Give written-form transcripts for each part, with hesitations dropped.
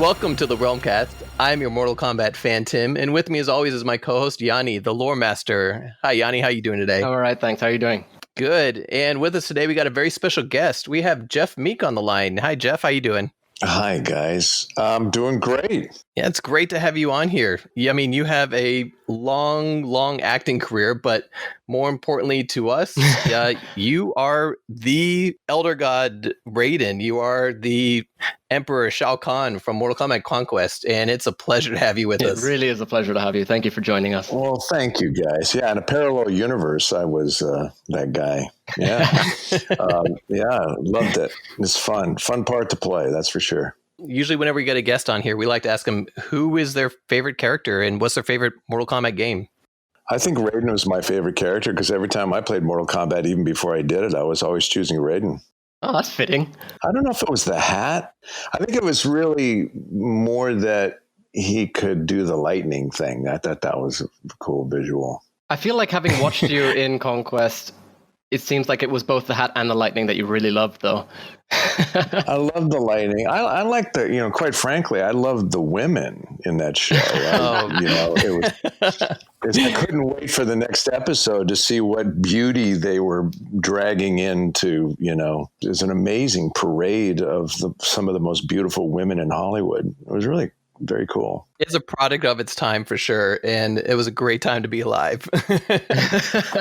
Welcome to the Realm Kast. I'm your Mortal Kombat FANTiM, and with me as always is my co-host Yanni, the lore master. Hi Yanni, how you doing today? I'm all right, thanks. How are you doing? Good. And with us today we got a very special guest. We have Jeff Meek on the line. Hi Jeff, how you doing? Hi guys, I'm doing great. Yeah, it's great to have you on here. I mean, you have a long acting career, but more importantly to us, you are the Elder God Raiden. You are the Emperor Shao Kahn from Mortal Kombat Conquest, and it's a pleasure to have you with us. It really is a pleasure to have you. Thank you for joining us. Well, thank you guys. Yeah, in a parallel universe, I was that guy. Yeah, loved it. It's fun part to play. That's for sure. Usually whenever we get a guest on here, we like to ask them who is their favorite character and what's their favorite Mortal Kombat game. I think Raiden was my favorite character because every time I played Mortal Kombat, even before I did it, I was always choosing Raiden. Oh, that's fitting. I don't know if it was the hat. I think it was really more that he could do the lightning thing. I thought that was a cool visual. I feel like having watched you in Conquest, it seems like it was both the hat and the lightning that you really loved, though. I love the lightning. I like the, quite frankly, I loved the women in that show. I couldn't wait for the next episode to see what beauty they were dragging into, there's an amazing parade of some of the most beautiful women in Hollywood. It was really very cool. It's a product of its time for sure. And it was a great time to be alive.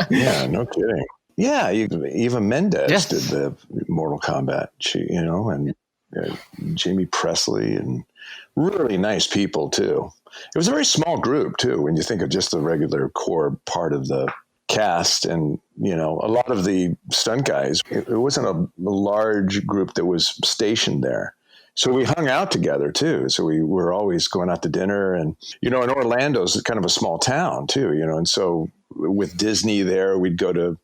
Yeah, no kidding. Yeah, Eva Mendes did the Mortal Kombat, and Jamie Presley, and really nice people too. It was a very small group too, when you think of just the regular core part of the cast, and a lot of the stunt guys. It wasn't a large group that was stationed there. So we hung out together too. So we were always going out to dinner, and and Orlando's kind of a small town too, and so with Disney there, we'd go to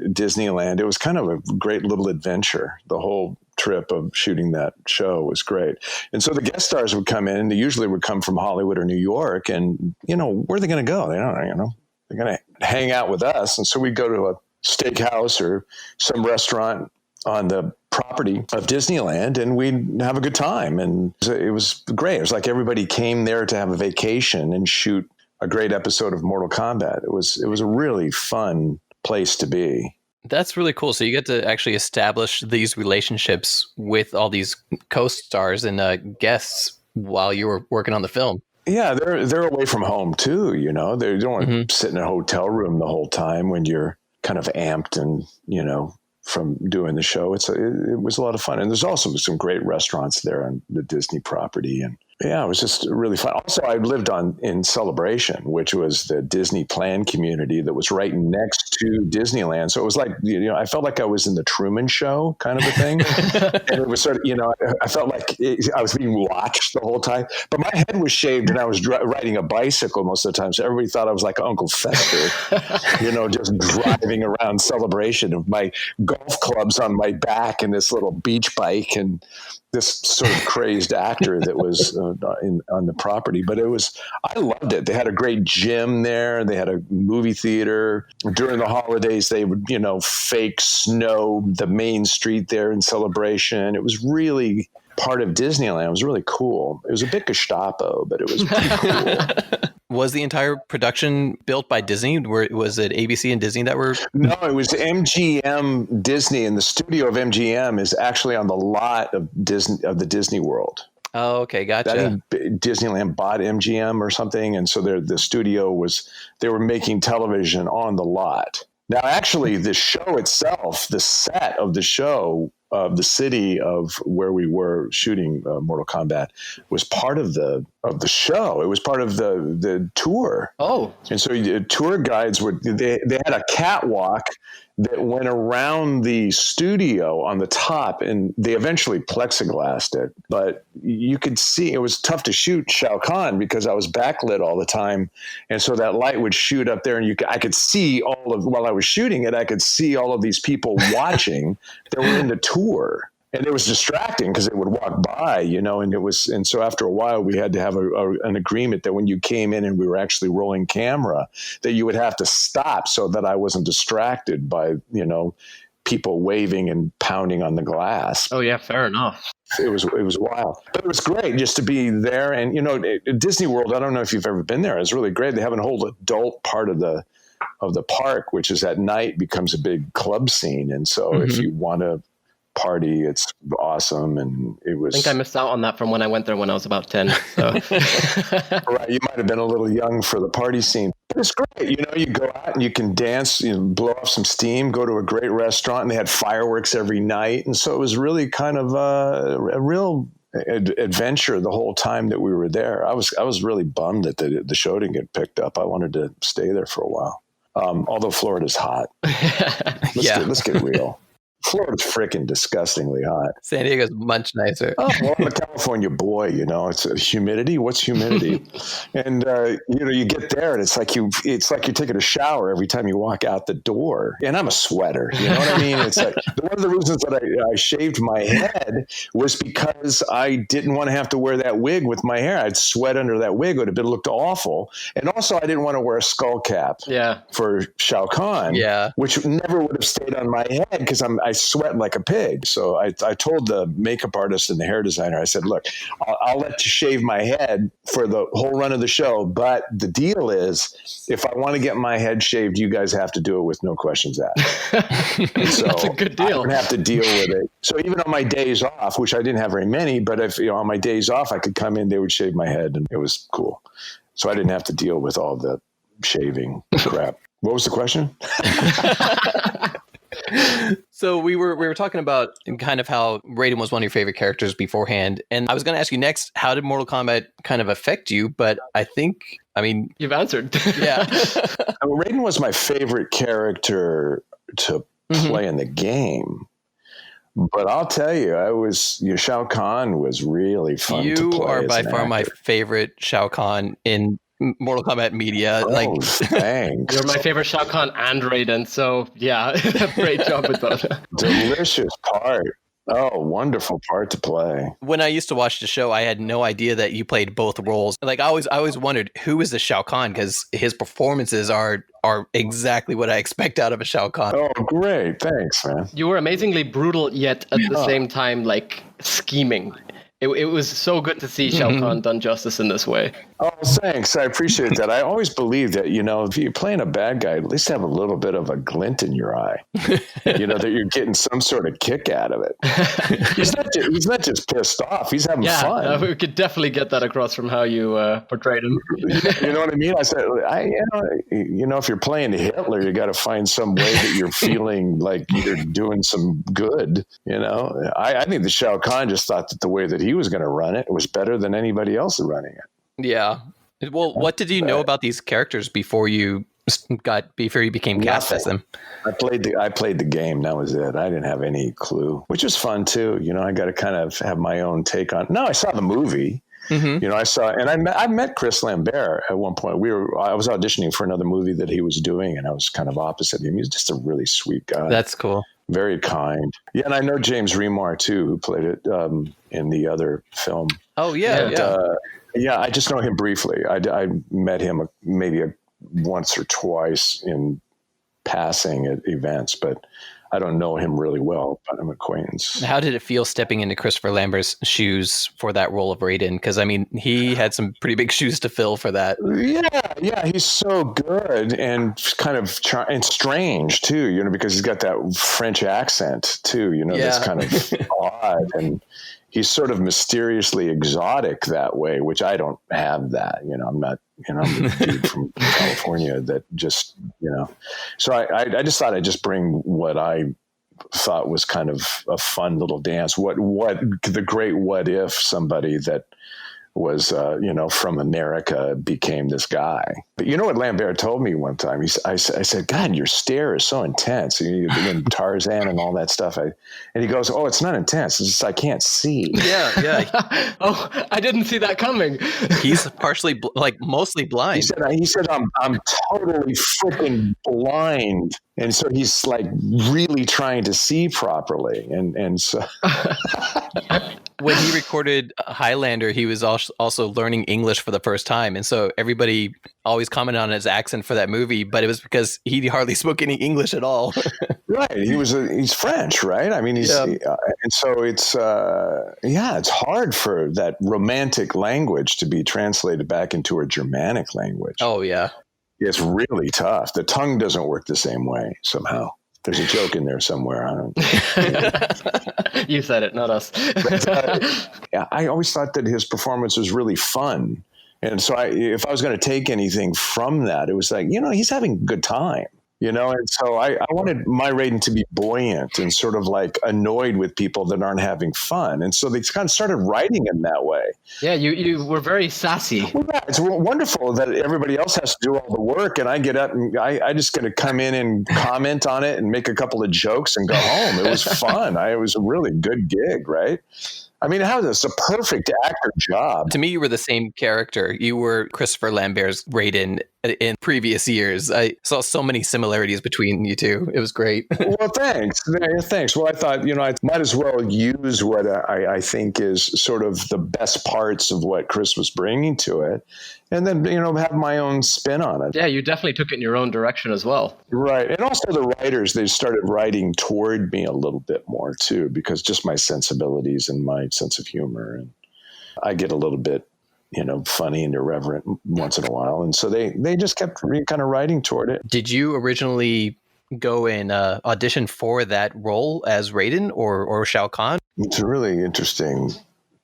Disneyland. It was kind of a great little adventure. The whole trip of shooting that show was great. And so the guest stars would come in, and they usually would come from Hollywood or New York, and where are they going to go? They don't, they're going to hang out with us. And so we'd go to a steakhouse or some restaurant on the property of Disneyland, and we'd have a good time. And it was great. It was like everybody came there to have a vacation and shoot a great episode of Mortal Kombat. It was a really fun place to be. That's really cool. So you get to actually establish these relationships with all these co-stars and guests while you were working on the film. Yeah, they're away from home too. They don't want to sit in a hotel room the whole time when you're kind of amped and from doing the show. It was a lot of fun, and there's also some great restaurants there on the Disney property, and yeah, it was just really fun. Also, I lived in Celebration, which was the Disney planned community that was right next to Disneyland. So it was like, I felt like I was in the Truman Show kind of a thing. And it was sort of, I felt like I was being watched the whole time. But my head was shaved, and I was riding a bicycle most of the time. So everybody thought I was like Uncle Fester, just driving around Celebration with my golf clubs on my back and this little beach bike and this sort of crazed actor that was on the property. But I loved it. They had a great gym there. They had a movie theater. During the holidays, they would, fake snow the main street there in Celebration. It was really part of Disneyland. It was really cool. It was a bit Gestapo, but it was pretty cool. Was the entire production built by Disney? Was it ABC and Disney that were? No, it was MGM Disney, and the studio of MGM is actually on the lot of the Disney World. Oh, okay, gotcha. I think Disneyland bought MGM or something, and so the studio they were making television on the lot. Now, actually, the show itself, the set of the show, the city of where we were shooting Mortal Kombat, was part of the show. It was part of the tour. Oh, and so tour guides they had a catwalk that went around the studio on the top, and they eventually plexiglassed it. But you could see it was tough to shoot Shao Kahn because I was backlit all the time, and so that light would shoot up there, and I could see while I was shooting it, I could see all of these people watching that were in the tour. And it was distracting because it would walk by, and so after a while we had to have an agreement that when you came in and we were actually rolling camera, that you would have to stop so that I wasn't distracted by, people waving and pounding on the glass. Oh yeah, fair enough. It was wild, but it was great just to be there. And Disney World, I don't know if you've ever been there. It's really great. They have a whole adult part of the park, which is at night becomes a big club scene. And so if you want to party, it's awesome. And it was, I think I missed out on that from when I went there when I was about 10. So. Right, you might have been a little young for the party scene, but it's great. You go out and you can dance, blow off some steam, go to a great restaurant, and they had fireworks every night. And so it was really kind of a real adventure the whole time that we were there. I was really bummed that the show didn't get picked up. I wanted to stay there for a while. Although Florida's hot. Let's get real. Florida's freaking disgustingly hot. San Diego's much nicer. Oh, well, I'm a California boy, it's humidity. What's humidity? And you get there and it's like you're taking a shower every time you walk out the door. And I'm a sweater. You know what I mean? It's like one of the reasons that I shaved my head was because I didn't want to have to wear that wig with my hair. I'd sweat under that wig. It would have looked awful. And also I didn't want to wear a skull cap for Shao Kahn, which never would have stayed on my head because I sweat like a pig. So I told the makeup artist and the hair designer, I said, look, I'll let you shave my head for the whole run of the show. But the deal is, if I want to get my head shaved, you guys have to do it with no questions asked. So that's a good deal. I don't have to deal with it. So even on my days off, which I didn't have very many, but if on my days off, I could come in, they would shave my head, and it was cool. So I didn't have to deal with all the shaving crap. What was the question? So we were talking about kind of how Raiden was one of your favorite characters beforehand, and I was going to ask you next, how did Mortal Kombat kind of affect you? But I mean, you've answered. Yeah. Raiden was my favorite character to play in the game. But I'll tell you, Shao Kahn was really fun to play. You are by far my favorite Shao Kahn in Mortal Kombat media. Thanks. You're my favorite Shao Kahn and Raiden, so yeah, great job with both. Delicious part. Oh, wonderful part to play. When I used to watch the show, I had no idea that you played both roles. I always wondered, who is the Shao Kahn? Because his performances are exactly what I expect out of a Shao Kahn. Oh, great. Thanks, man. You were amazingly brutal, yet at the same time, scheming. It was so good to see Shao Kahn done justice in this way. Oh, thanks. I appreciate that. I always believe that, if you're playing a bad guy, at least have a little bit of a glint in your eye, that you're getting some sort of kick out of it. He's not just pissed off. He's having fun. We could definitely get that across from how you portrayed him. You know what I mean? I said, if you're playing Hitler, you got to find some way that you're feeling like you're doing some good. I think the Shao Kahn just thought that the way that he was going to run it was better than anybody else running it. Yeah. Well, what did you know about these characters before you became cast as them? I played the game. That was it. I didn't have any clue, which was fun too. I got to kind of have my own take on. No, I saw the movie. I saw, and I met Chris Lambert at one point. I was auditioning for another movie that he was doing, and I was kind of opposite him. He was just a really sweet guy. That's cool. Very kind. Yeah, and I know James Remar too, who played it in the other film. Oh yeah, yeah. I just know him briefly. I met him maybe once or twice in passing at events, but I don't know him really well, but I'm an acquaintance. How did it feel stepping into Christopher Lambert's shoes for that role of Raiden? Because, I mean, he had some pretty big shoes to fill for that. Yeah, he's so good and kind of and strange, too, because he's got that French accent, too, that's kind of odd. And he's sort of mysteriously exotic that way, which I don't have that. I'm not, I'm a dude from California that just, So I just thought I'd just bring what I thought was kind of a fun little dance. What the great what if somebody that was, from America became this guy. But you know what Lambert told me one time? I said, God, your stare is so intense. And Tarzan and all that stuff. And he goes, oh, it's not intense. It's just I can't see. Yeah. Oh, I didn't see that coming. He's partially, mostly blind. He said, I'm totally freaking blind. And so he's really trying to see properly. And so... when he recorded Highlander, he was also learning English for the first time. And so everybody always commented on his accent for that movie, but it was because he hardly spoke any English at all. Right. He's French, right? I mean, and so it's hard for that romantic language to be translated back into a Germanic language. Oh, yeah. It's really tough. The tongue doesn't work the same way somehow. There's a joke in there somewhere. I don't. You said it, not us. I always thought that his performance was really fun, and so if I was going to take anything from that, it was like, he's having a good time. And so I wanted my Raiden to be buoyant and sort of like annoyed with people that aren't having fun. And so they kind of started writing him that way. Yeah, you were very sassy. Well, yeah, it's wonderful that everybody else has to do all the work. And I get up and I just going to come in and comment on it and make a couple of jokes and go home. It was fun. It was a really good gig, right? I mean, it's a perfect actor job. To me, you were the same character. You were Christopher Lambert's Raiden in previous years. I saw so many similarities between you two. It was great. Well, thanks. Thanks. Well, I thought, I might as well use what I think is sort of the best parts of what Chris was bringing to it. And then, have my own spin on it. Yeah, you definitely took it in your own direction as well. Right. And also the writers, they started writing toward me a little bit more, too, because just my sensibilities and my sense of humor. And I get a little bit, funny and irreverent once in a while. And so they just kept kind of writing toward it. Did you originally go and audition for that role as Raiden or Shao Kahn? It's a really interesting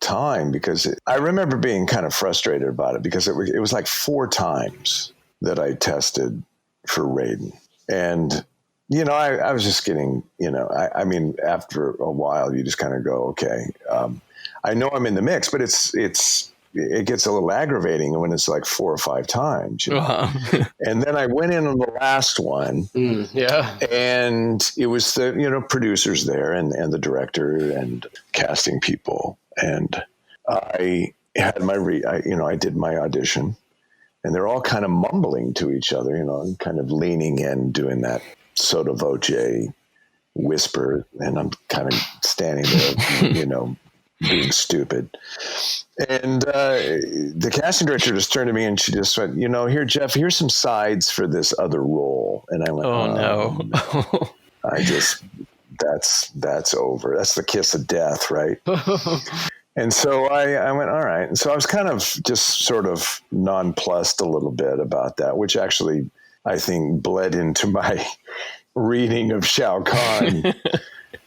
time because I remember being kind of frustrated about it because it was like 4 times that I tested for Raiden. And, I was just getting, I mean, after a while, you just kind of go, okay, I know I'm in the mix, but it gets a little aggravating when it's like 4 or 5 times. And then I went in on the last one. And it was the, producers there and the director and casting people. And I had I did my audition, and they're all kind of mumbling to each other, and kind of leaning in, doing that sotto voce whisper. And I'm kind of standing there, being stupid. And the casting director just turned to me and she just went, here, Jeff, here's some sides for this other role. And I went, oh no. That's over. That's the kiss of death, right? And so I went, all right. And so I was kind of just sort of nonplussed a little bit about that, which actually I think bled into my reading of Shao Kahn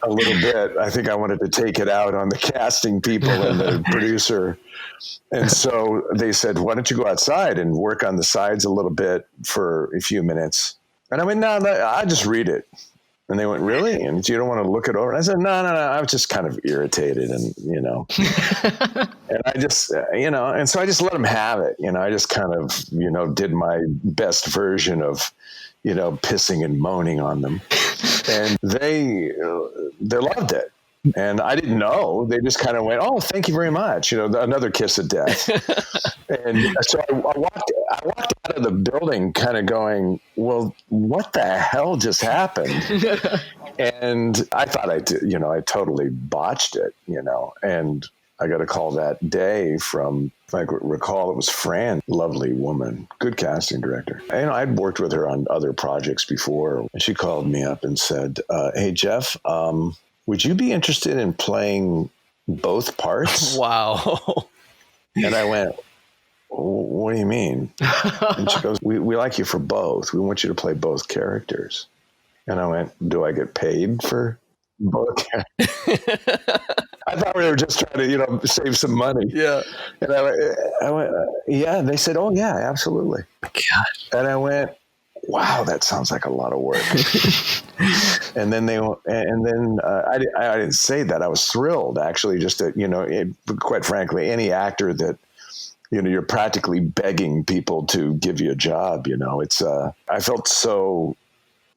a little bit. I think I wanted to take it out on the casting people and the producer. And so they said, why don't you go outside and work on the sides a little bit for a few minutes? And I went, no, I'll just read it. And they went, really? And you don't want to look it over? And I said, no. I was just kind of irritated and, and I just, and so I just let them have it. I just kind of, did my best version of, pissing and moaning on them. And they loved it. And I didn't know. They just kind of went, oh, thank you very much. Another kiss of death. And so I walked out of the building kind of going, well, what the hell just happened? And I thought I totally botched it, and I got a call that day from, if I recall, it was Fran, lovely woman, good casting director. I'd worked with her on other projects before. And she called me up and said, hey, Jeff, would you be interested in playing both parts? Wow. And I went, what do you mean? And she goes, we like you for both. We want you to play both characters. And I went, do I get paid for both characters? I thought we were just trying to, save some money. Yeah. And I went, yeah. And they said, oh, yeah, absolutely. Gosh. And I went, wow, that sounds like a lot of work. And then I didn't say that. I was thrilled, actually, just to, quite frankly, any actor that, you're practically begging people to give you a job, I felt so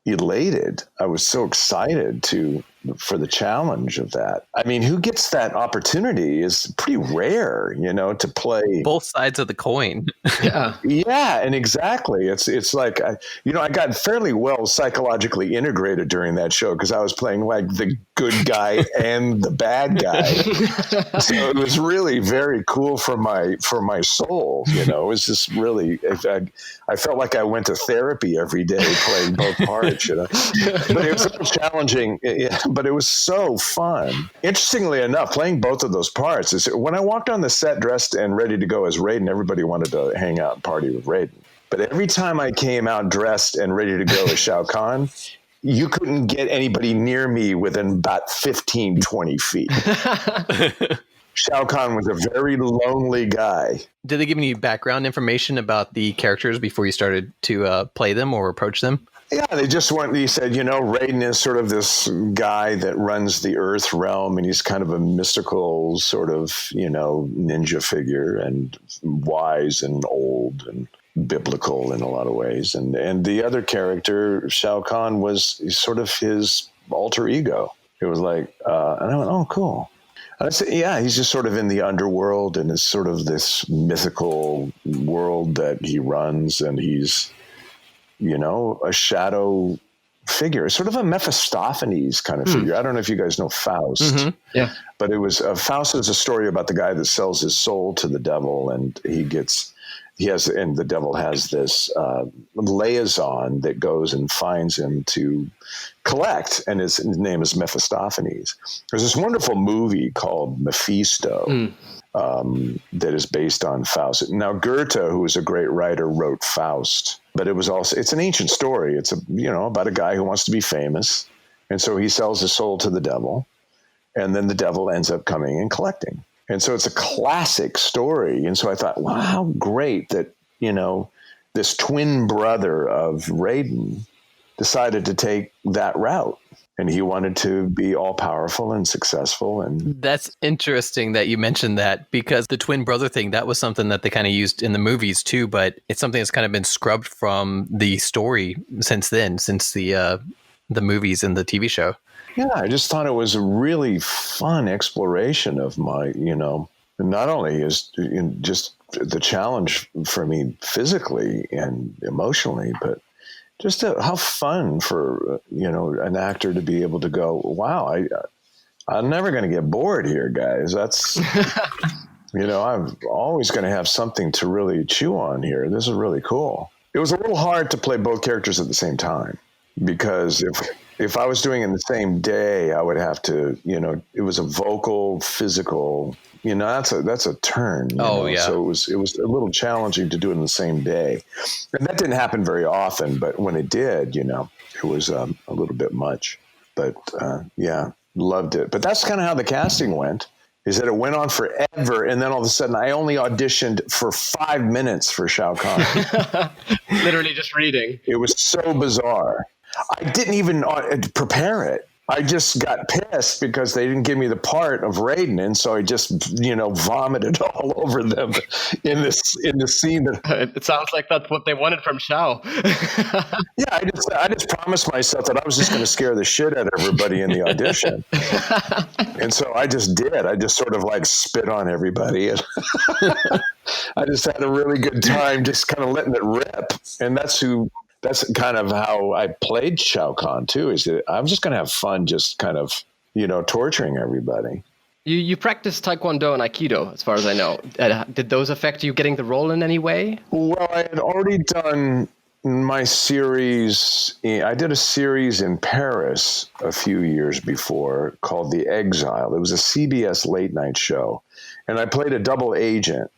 elated. I was so excited to for the challenge of that. I mean, who gets that opportunity is pretty rare, to play both sides of the coin. Yeah. Yeah, and exactly. It's like, I got fairly well psychologically integrated during that show because I was playing like the good guy and the bad guy. So it was really very cool for my soul. It was just really, I felt like I went to therapy every day playing both parts. But it was so challenging. But it was so fun. Interestingly enough, playing both of those parts is when I walked on the set dressed and ready to go as Raiden, everybody wanted to hang out and party with Raiden. But every time I came out dressed and ready to go as Shao Kahn, you couldn't get anybody near me within about 15, 20 feet. Shao Kahn was a very lonely guy. Did they give you background information about the characters before you started to play them or approach them? Yeah, he said, Raiden is sort of this guy that runs the Earth realm, and he's kind of a mystical sort of, ninja figure, and wise and old and biblical in a lot of ways. And the other character, Shao Kahn, was sort of his alter ego. It was like, and I went, oh, cool. And I said, yeah, he's just sort of in the underworld, and it's sort of this mythical world that he runs, and he's, a shadow figure, sort of a Mephistopheles kind of figure. I don't know if you guys know Faust. Mm-hmm. Yeah. But it was, Faust is a story about the guy that sells his soul to the devil, and the devil has this liaison that goes and finds him to collect, and his name is Mephistopheles. There's this wonderful movie called Mephisto that is based on Faust. Now, Goethe, who was a great writer, wrote Faust, but it's an ancient story. It's about a guy who wants to be famous, and so he sells his soul to the devil, and then the devil ends up coming and collecting. And so it's a classic story. And so I thought, wow, how great that, this twin brother of Raiden decided to take that route. And he wanted to be all powerful and successful. And that's interesting that you mentioned that, because the twin brother thing, that was something that they kind of used in the movies too, but it's something that's kind of been scrubbed from the story since the movies and the TV show. Yeah, I just thought it was a really fun exploration of my, not only is just the challenge for me physically and emotionally, but just how fun for, an actor to be able to go, wow, I'm never going to get bored here, guys. That's, I'm always going to have something to really chew on here. This is really cool. It was a little hard to play both characters at the same time, because if I was doing it in the same day, I would have to, it was a vocal, physical, that's a turn. Yeah. So it was a little challenging to do it in the same day. And that didn't happen very often, but when it did, it was a little bit much. But yeah, loved it. But that's kind of how the casting went, is that it went on forever. And then all of a sudden I only auditioned for 5 minutes for Shao Kahn. Literally just reading. It was so bizarre. I didn't even prepare it. I just got pissed because they didn't give me the part of Raiden, and so I just, vomited all over them in the scene. It sounds like that's what they wanted from Shao. Yeah, I just promised myself that I was just going to scare the shit out of everybody in the audition, and so I just did. I just sort of like spit on everybody, and I just had a really good time, just kind of letting it rip, and that's kind of how I played Shao Kahn too, is that I'm just going to have fun just kind of, torturing everybody. You practice Taekwondo and Aikido, as far as I know. Did those affect you getting the role in any way? Well, I had already done my series. I did a series in Paris a few years before called The Exile. It was a CBS late night show. And I played a double agent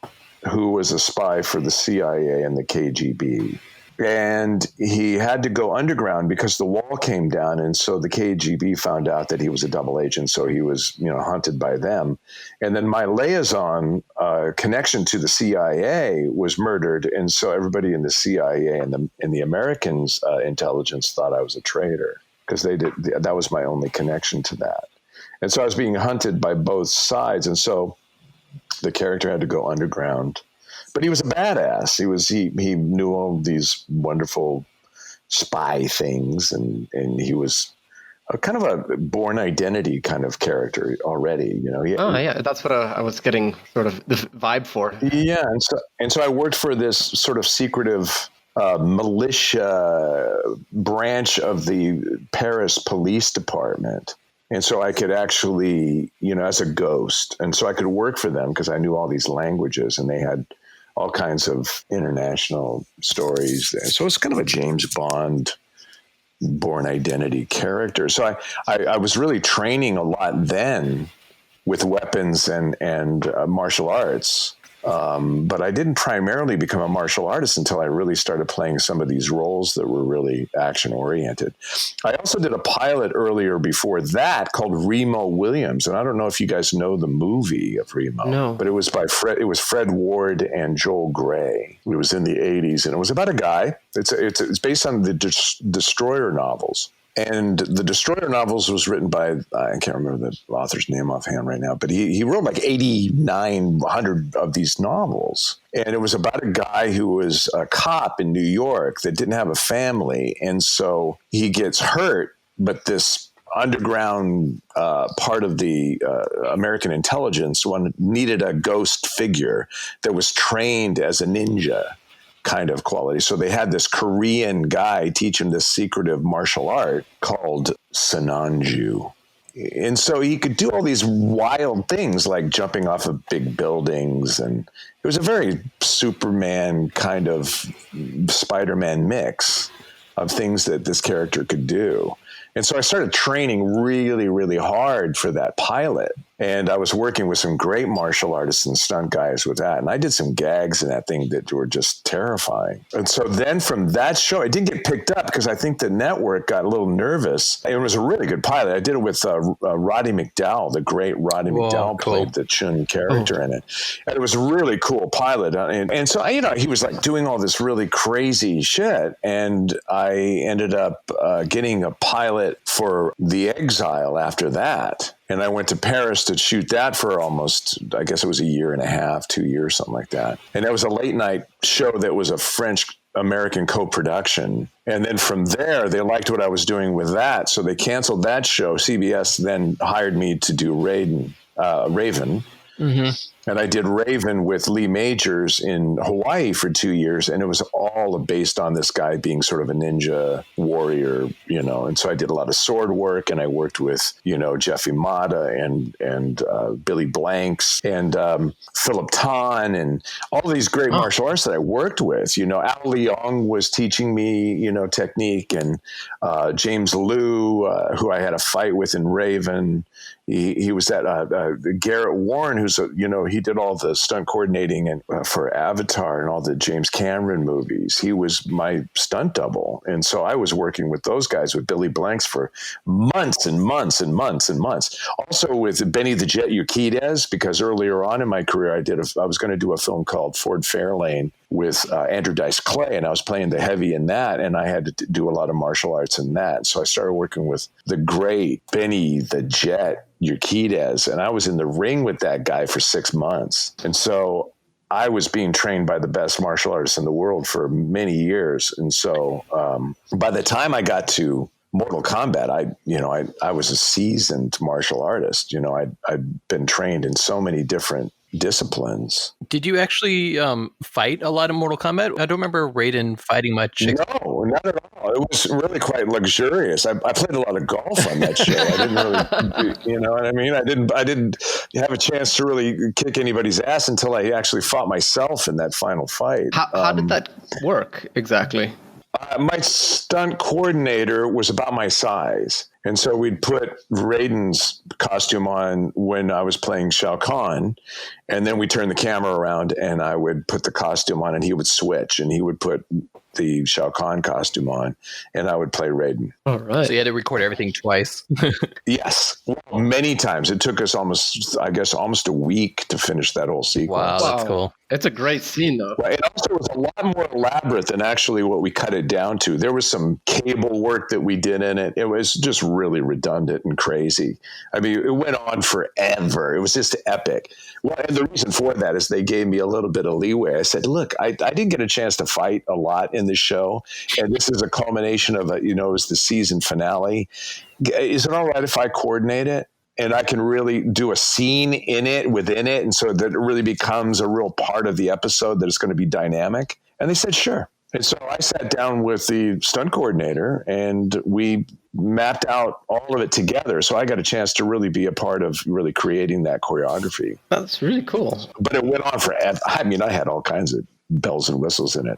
who was a spy for the CIA and the KGB. And he had to go underground because the wall came down. And so the KGB found out that he was a double agent. So he was, hunted by them. And then my liaison connection to the CIA was murdered. And so everybody in the CIA and the Americans intelligence thought I was a traitor, because that was my only connection to that. And so I was being hunted by both sides. And so the character had to go underground. But he was a badass. He knew all these wonderful spy things, and he was kind of a Born Identity kind of character already. Yeah, that's what I was getting sort of the vibe for. Yeah, and so I worked for this sort of secretive militia branch of the Paris police department. And so I could actually, as a ghost, and so I could work for them because I knew all these languages, and they had all kinds of international stories there. So it's kind of a James Bond Born Identity character. So I was really training a lot then with weapons and martial arts. But I didn't primarily become a martial artist until I really started playing some of these roles that were really action oriented. I also did a pilot earlier before that called Remo Williams. And I don't know if you guys know the movie of Remo, No. But it was Fred Ward and Joel Grey. It was in the 80s, and it was about a guy. It's based on the Destroyer novels. And the Destroyer novels was written by, I can't remember the author's name offhand right now, but he wrote like 8,900 of these novels. And it was about a guy who was a cop in New York that didn't have a family. And so he gets hurt, but this underground part of the American intelligence needed a ghost figure that was trained as a ninja kind of quality. So they had this Korean guy teach him this secretive martial art called Sananju. And so he could do all these wild things like jumping off of big buildings. And it was a very Superman kind of Spider-Man mix of things that this character could do. And so I started training really, really hard for that pilot. And I was working with some great martial artists and stunt guys with that. And I did some gags in that thing that were just terrifying. And so then from that show, it didn't get picked up because I think the network got a little nervous. It was a really good pilot. I did it with Roddy McDowall, the great Roddy McDowall played the Chun character in it. And it was a really cool pilot. And so, he was like doing all this really crazy shit. And I ended up getting a pilot for The Exile after that. And I went to Paris to shoot that for almost, I guess it was a year and a half, 2 years, something like that. And that was a late night show that was a French-American co-production. And then from there, they liked what I was doing with that. So they canceled that show. CBS then hired me to do Raven. Mm-hmm. And I did Raven with Lee Majors in Hawaii for 2 years. And it was all based on this guy being sort of a ninja warrior, And so I did a lot of sword work, and I worked with, Jeff Imada and Billy Blanks and Philip Tan and all these great martial artists that I worked with. Al Leong was teaching me, technique, and James Liu, who I had a fight with in Raven. He was at Garrett Warren, who's he did all the stunt coordinating and for Avatar and all the James Cameron movies. He was my stunt double, and so I was working with those guys with Billy Blanks for months and months and months and months. Also with Benny the Jet Urquidez, because earlier on in my career, I was going to do a film called Ford Fairlane with Andrew Dice Clay, and I was playing the heavy in that, and I had to do a lot of martial arts in that. So I started working with the great Benny the Jet Urquidez, and I was in the ring with that guy for 6 months. And so I was being trained by the best martial artists in the world for many years. And so by the time I got to Mortal Kombat, I was a seasoned martial artist. I'd been trained in so many different disciplines. Did you actually fight a lot in Mortal Kombat? I don't remember Raiden fighting much. No, not at all. It was really quite luxurious. I played a lot of golf on that show. I didn't really, you know what I mean? I didn't have a chance to really kick anybody's ass until I actually fought myself in that final fight. How did that work exactly? My stunt coordinator was about my size. And so we'd put Raiden's costume on when I was playing Shao Kahn, and then we turn the camera around and I would put the costume on and he would switch and he would put the Shao Kahn costume on and I would play Raiden. All right. So you had to record everything twice. Yes. Well, many times. It took us almost a week to finish that whole sequence. Wow, that's cool. It's a great scene, though. It also was a lot more elaborate than actually what we cut it down to. There was some cable work that we did in it. It was just really redundant and crazy. I mean, it went on forever. It was just epic. Well, and the reason for that is they gave me a little bit of leeway. I said, look, I didn't get a chance to fight a lot in the show, and this is a culmination of it was the season finale. Is it all right if I coordinate it? And I can really do a scene within it. And so that it really becomes a real part of the episode that it's going to be dynamic. And they said, sure. And so I sat down with the stunt coordinator and we mapped out all of it together. So I got a chance to really be a part of really creating that choreography. That's really cool. But it went on forever. I mean, I had all kinds of bells and whistles in it.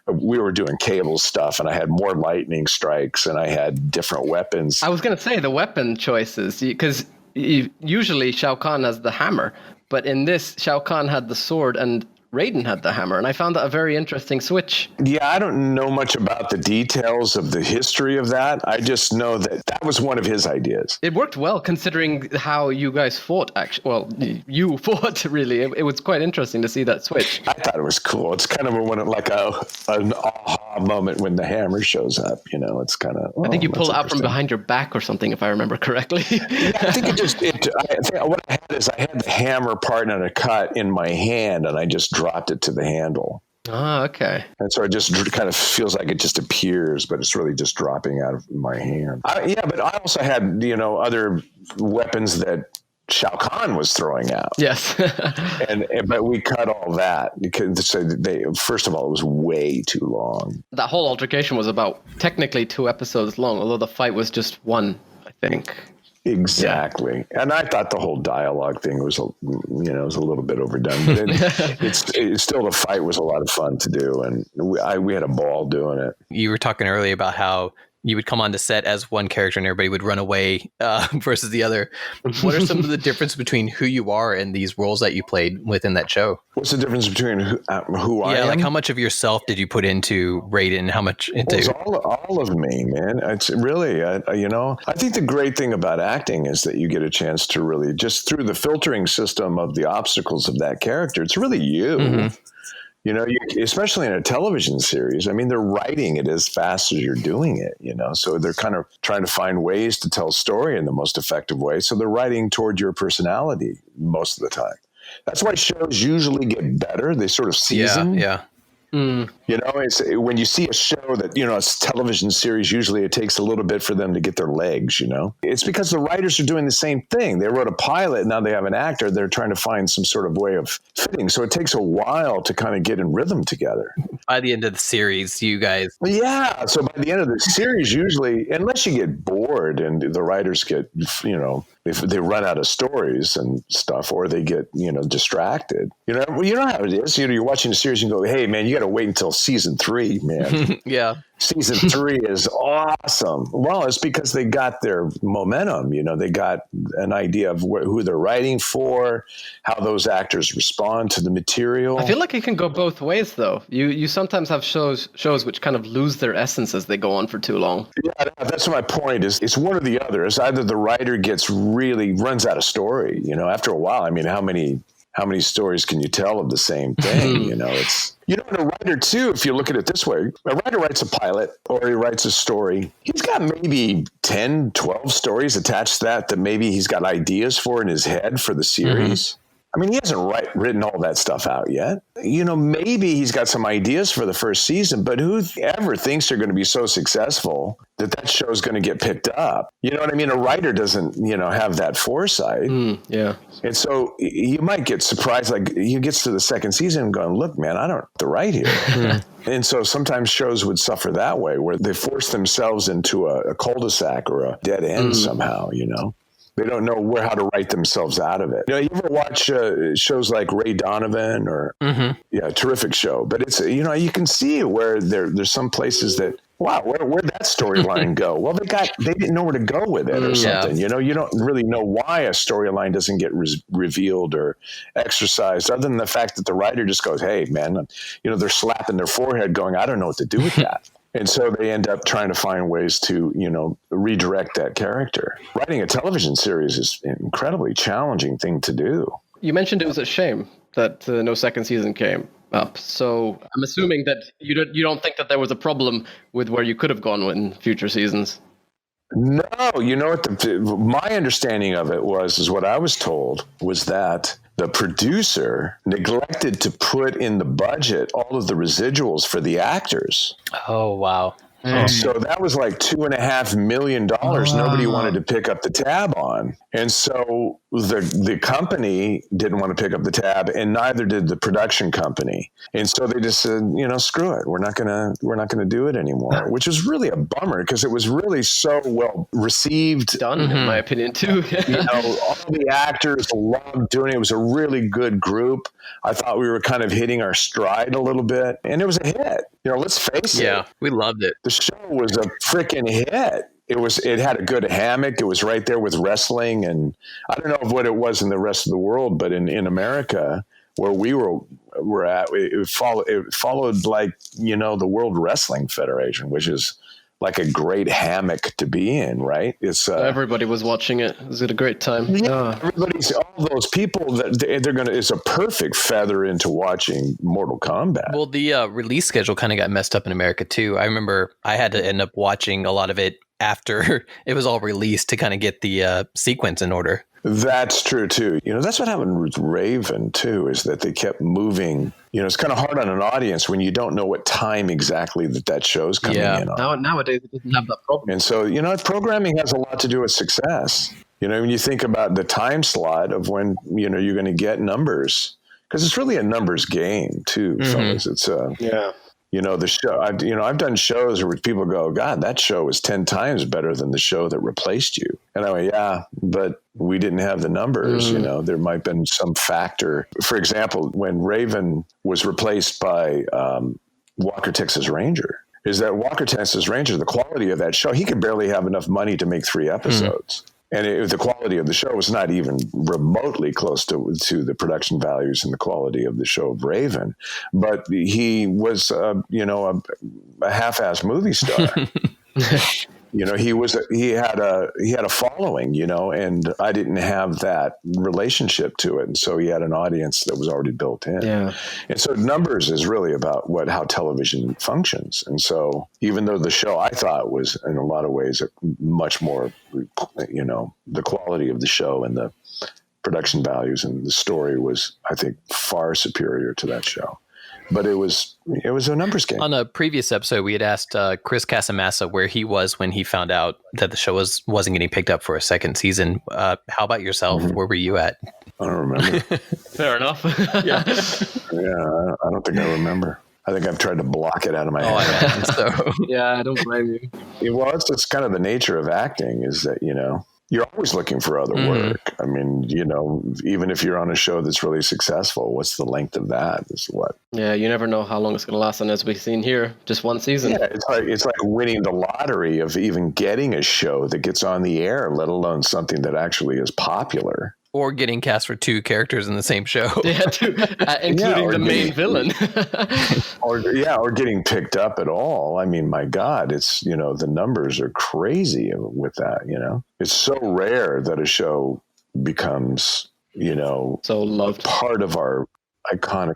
We were doing cable stuff, and I had more lightning strikes, and I had different weapons. I was going to say the weapon choices, because usually Shao Kahn has the hammer, but in this, Shao Kahn had the sword and Raiden had the hammer, and I found that a very interesting switch. Yeah, I don't know much about the details of the history of that. I just know that was one of his ideas. It worked well considering how you guys fought, actually. Well, you fought, really. It was quite interesting to see that switch. I thought it was cool. It's kind of an aha moment when the hammer shows up. It's kind of... I think you pull it out from behind your back or something, if I remember correctly. Yeah, I think I think what I had is I had the hammer part and a cut in my hand, and I just dropped it to the handle. Ah, okay. And so it just kind of feels like it just appears, but it's really just dropping out of my hand. But I also had, other weapons that Shao Kahn was throwing out. Yes. But we cut all that because first of all, it was way too long. That whole altercation was about technically 2 episodes long, although the fight was just 1, I think. Exactly. Yeah. And I thought the whole dialogue thing was, was a little bit overdone, but it's still, the fight was a lot of fun to do. And we had a ball doing it. You were talking earlier about how you would come on to set as one character and everybody would run away versus the other. What are some of the difference between who you are and these roles that you played within that show? What's the difference between who I am? Yeah, like how much of yourself did you put into Raiden? How much into... It's all of me, man. It's really, I think the great thing about acting is that you get a chance to really, just through the filtering system of the obstacles of that character, it's really you. Mm-hmm. Especially in a television series, I mean, they're writing it as fast as you're doing it, so they're kind of trying to find ways to tell a story in the most effective way. So they're writing toward your personality most of the time. That's why shows usually get better. They sort of season. Yeah. Mm. It's when you see a show that, it's a television series, usually it takes a little bit for them to get their legs, It's because the writers are doing the same thing. They wrote a pilot, now they have an actor. They're trying to find some sort of way of fitting. So it takes a while to kind of get in rhythm together. By the end of the series, you guys... Yeah. So by the end of the series, usually, unless you get bored and the writers get, if they run out of stories and stuff, or they get, distracted. You know how it is. You're watching a series and go, hey, man, you got to wait until season 3, man. Yeah. Season 3 is awesome. Well, it's because they got their momentum. They got an idea of who they're writing for, how those actors respond to the material. I feel like it can go both ways, though. You sometimes have shows which kind of lose their essence as they go on for too long. Yeah, that's my point. Is it's one or the other. It's either the writer runs out of story. After a while. I mean, how many stories can you tell of the same thing? It's. And a writer, too, if you look at it this way, a writer writes a pilot or he writes a story. He's got maybe 10, 12 stories attached to that maybe he's got ideas for in his head for the series. Mm-hmm. I mean, he hasn't written all that stuff out yet. Maybe he's got some ideas for the first season, but who ever thinks they're going to be so successful that show is going to get picked up? You know what I mean? A writer doesn't, have that foresight. Yeah. And so you might get surprised, like he gets to the second season and going, look, man, I don't have to write here. And so sometimes shows would suffer that way, where they force themselves into a cul-de-sac or a dead end somehow, They don't know how to write themselves out of it. You ever watch shows like Ray Donovan or, terrific show. But it's, you can see where there's some places that, wow, where'd that storyline go? Well, they didn't know where to go with it or something. Yeah. You don't really know why a storyline doesn't get revealed or exercised, other than the fact that the writer just goes, hey, man, they're slapping their forehead going, I don't know what to do with that. And so they end up trying to find ways to, redirect that character. Writing a television series is an incredibly challenging thing to do. You mentioned it was a shame that no second season came up. So I'm assuming that you don't think that there was a problem with where you could have gone in future seasons. No, you know what? My understanding of it is what I was told was that the producer neglected to put in the budget all of the residuals for the actors. Oh, wow. And so that was like $2.5 million. Nobody wanted to pick up the tab on. And so the company didn't want to pick up the tab, and neither did the production company. And so they just said, screw it. We're not gonna do it anymore, which was really a bummer because it was really so well received. Done, in my opinion, too. All the actors loved doing it. It was a really good group. I thought we were kind of hitting our stride a little bit, and it was a hit. Let's face it. Yeah, we loved it. The show was a freaking hit. It had a good hammock. It was right there with wrestling, and I don't know what it was in the rest of the world, but in America, where we were at, it followed like the World Wrestling Federation, which is like a great hammock to be in, right? It's everybody was watching it. It was a great time. Yeah, all those people that it's a perfect feather into watching Mortal Kombat. Well, the release schedule kind of got messed up in America too. I remember I had to end up watching a lot of it after it was all released to kind of get the sequence in order. That's true too. That's what happened with Raven too, is that they kept moving. It's kind of hard on an audience when you don't know what time exactly that show's coming in on. Nowadays, it doesn't have that problem. And so, programming has a lot to do with success. When you think about the time slot of when, you're going to get numbers, because it's really a numbers game too, fellas. It's the show. I've done shows where people go, God, that show was 10 times better than the show that replaced you. And I went, yeah, but we didn't have the numbers. There might have been some factor. For example, when Raven was replaced by Walker Texas Ranger, is that Walker Texas Ranger, the quality of that show, he could barely have enough money to make 3 episodes. And the quality of the show was not even remotely close to the production values and the quality of the show of Raven. But he was, a half-ass movie star. He had a following, and I didn't have that relationship to it. And so he had an audience that was already built in. Yeah. And so numbers is really about how television functions. And so even though the show I thought was in a lot of ways much more, the quality of the show and the production values and the story was, I think, far superior to that show. But it was a numbers game. On a previous episode, we had asked Chris Casamassa where he was when he found out that the show wasn't getting picked up for a second season. How about yourself? Where were you at? I don't remember. Fair enough. Yeah, I don't think I remember. I think I've tried to block it out of my head. So. Yeah, I don't blame you. Well, it's kind of the nature of acting is that, you're always looking for other work. I mean, even if you're on a show that's really successful, what's the length of that? Is what? Yeah, you never know how long it's going to last. And as we've seen here, just one season. Yeah, it's like winning the lottery of even getting a show that gets on the air, let alone something that actually is popular. Or getting cast for 2 characters in the same show. Yeah, including the main villain. or getting picked up at all. I mean, my God, it's, the numbers are crazy with that, It's so rare that a show becomes, so loved, part of our iconic.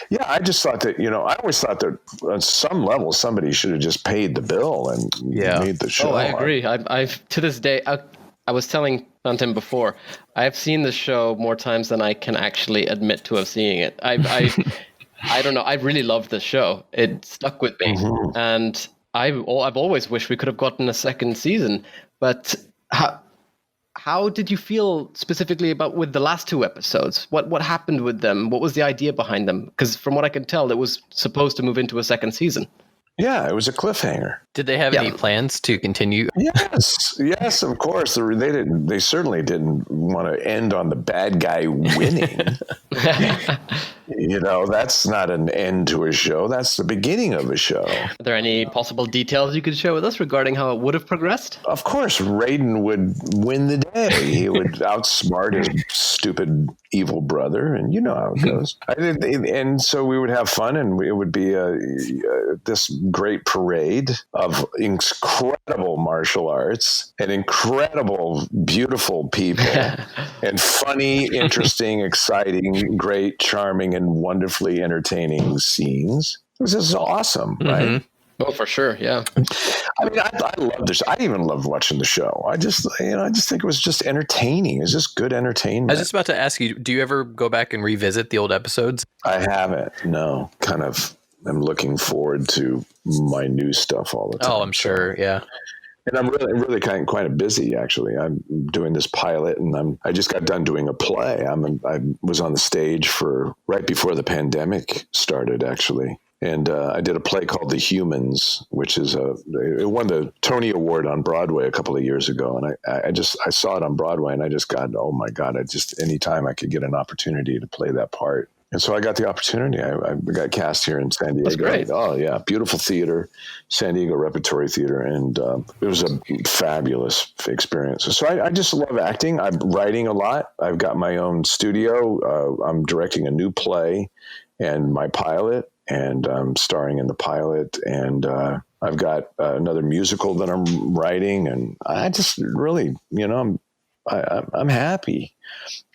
Yeah, I just thought that, I always thought that on some level somebody should have just paid the bill and made the show. Oh, I agree. I've to this day, I was telling FANTiM before, I've seen the show more times than I can actually admit to have seeing it. I don't know. I really loved the show. It stuck with me, and I've always wished we could have gotten a second season. But how did you feel specifically with the last 2 episodes? What happened with them? What was the idea behind them? Because from what I can tell, it was supposed to move into a second season. Yeah, it was a cliffhanger. Did they have any plans to continue? Yes, of course. They certainly didn't want to end on the bad guy winning. That's not an end to a show. That's the beginning of a show. Are there any possible details you could share with us regarding how it would have progressed? Of course, Raiden would win the day. He would outsmart his stupid evil brother, and you know how it goes. And so we would have fun, and it would be this great parade of incredible martial arts and incredible, beautiful people and funny, interesting, exciting, great, charming, and wonderfully entertaining scenes. This is awesome, right? Oh, for sure. Yeah. I mean, I love this. I even loved watching the show. I just think it was just entertaining. It's just good entertainment. I was just about to ask you, do you ever go back and revisit the old episodes? I haven't. No, kind of. I'm looking forward to my new stuff all the time. Oh, I'm sure. Yeah. And I'm really quite busy, actually. I'm doing this pilot, and I just got done doing a play. I was on the stage for right before the pandemic started, actually. And I did a play called The Humans, which is it won the Tony Award on Broadway a couple of years ago. And I saw it on Broadway, and I just got, oh my God, anytime I could get an opportunity to play that part. And so I got the opportunity. I got cast here in San Diego. That's great. Oh yeah, beautiful theater, San Diego Repertory Theater, and it was a fabulous experience. So I just love acting. I'm writing a lot. I've got my own studio. I'm directing a new play, and my pilot, and I'm starring in the pilot, and I've got another musical that I'm writing, and I just really, I'm happy.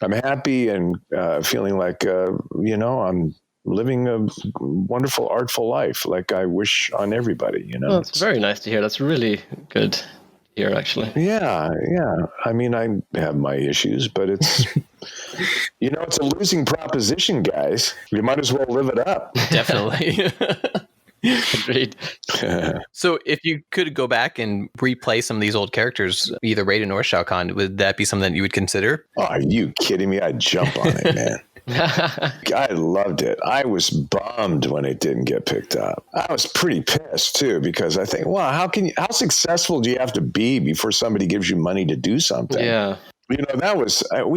I'm happy and feeling like, I'm living a wonderful, artful life like I wish on everybody, Well, it's very nice to hear. That's really good to hear, actually. Yeah. I mean, I have my issues, but it's, it's a losing proposition, guys. You might as well live it up. Definitely. Agreed. So if you could go back and replay some of these old characters, either Raiden or Shao Kahn, would that be something that you would consider? Oh, are you kidding me? I'd jump on it, man. I loved it. I was bummed when it didn't get picked up. I was pretty pissed too, because I think, wow, how successful do you have to be before somebody gives you money to do something? Yeah. We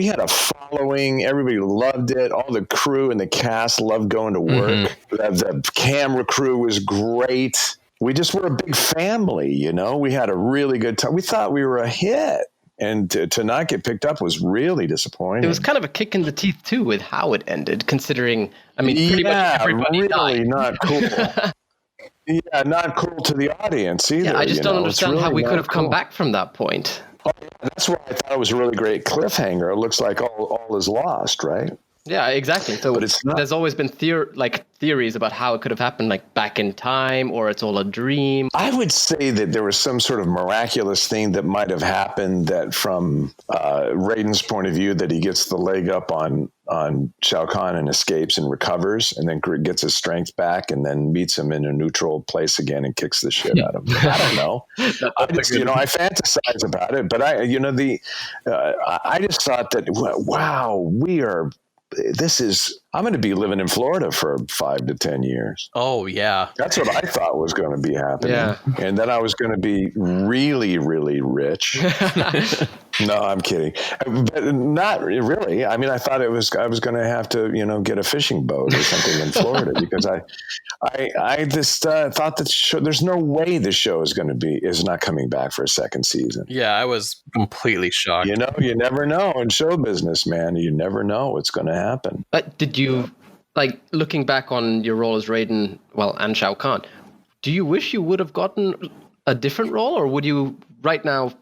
had a following. Everybody loved it. All the crew and the cast loved going to work. Mm-hmm. The camera crew was great. We just were a big family, We had a really good time. We thought we were a hit. And to not get picked up was really disappointing. It was kind of a kick in the teeth, too, with how it ended, considering, pretty much everybody really died. Not cool. Yeah, not cool to the audience either. Yeah, I just don't understand really how we could have come back from that point. Oh, yeah, that's why I thought it was a really great cliffhanger. It looks like all is lost, right? Yeah, exactly. So but it's not. There's always been theories about how it could have happened, like back in time, or it's all a dream. I would say that there was some sort of miraculous thing that might have happened that from Raiden's point of view, that he gets the leg up on Shao Kahn and escapes and recovers, and then gets his strength back, and then meets him in a neutral place again and kicks the shit out of him. I don't know. I fantasize about it, but I just thought that, wow, I'm going to be living in Florida for 5 to 10 years. Oh, yeah. That's what I thought was going to be happening. Yeah. And then I was going to be really, really rich. No, I'm kidding. But not really. I mean, I thought I was going to have to, get a fishing boat or something in Florida, because I just thought that there's no way the show is not coming back for a second season. Yeah, I was completely shocked. You never know in show business, man. You never know what's going to happen. Did you, looking back on your role as Raiden, and Shao Kahn, do you wish you would have gotten a different role, or would you right now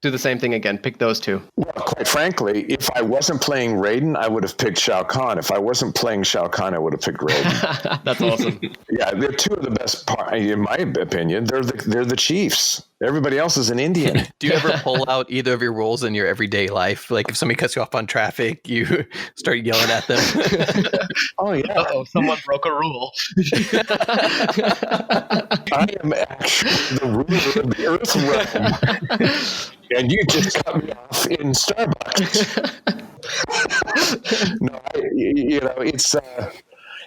do the same thing again, pick those two? Well, quite frankly, if I wasn't playing Raiden, I would have picked Shao Kahn. If I wasn't playing Shao Kahn, I would have picked Raiden. That's awesome. Yeah, they're two of the best parts, in my opinion. They're the chiefs. Everybody else is an Indian. Do you ever pull out either of your roles in your everyday life? Like if somebody cuts you off on traffic, you start yelling at them. Oh, yeah. Uh-oh, someone broke a rule. I am actually the ruler of the Earth realm. And you just cut me off in Starbucks. No,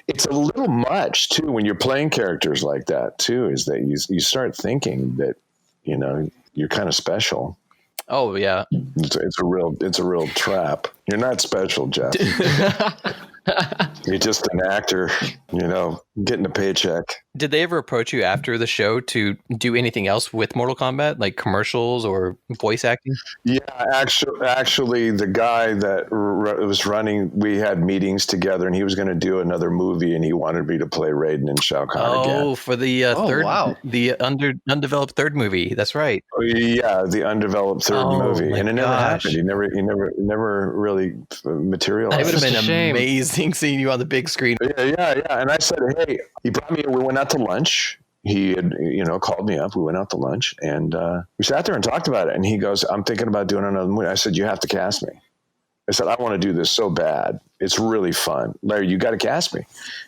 it's a little much too when you're playing characters like that too. Is that you start thinking that you're kind of special. Oh yeah, it's a real trap. You're not special, Jeff. You're just an actor, getting a paycheck. Did they ever approach you after the show to do anything else with Mortal Kombat, like commercials or voice acting? Yeah, actually, the guy that was running, we had meetings together, and he was going to do another movie, and he wanted me to play Raiden and Shao Kahn again. Oh, for the the undeveloped third movie. That's right. Yeah, the undeveloped third movie, and it never happened. He never really materialized. It would have been amazing seeing you on the big screen. Yeah. And I said, hey, he brought me. We went out to lunch. he had, called me up. We went out to lunch and we sat there and talked about it. And he goes, I'm thinking about doing another movie. I said, you have to cast me. I said, I want to do this so bad. It's really fun. Larry, you got to cast me.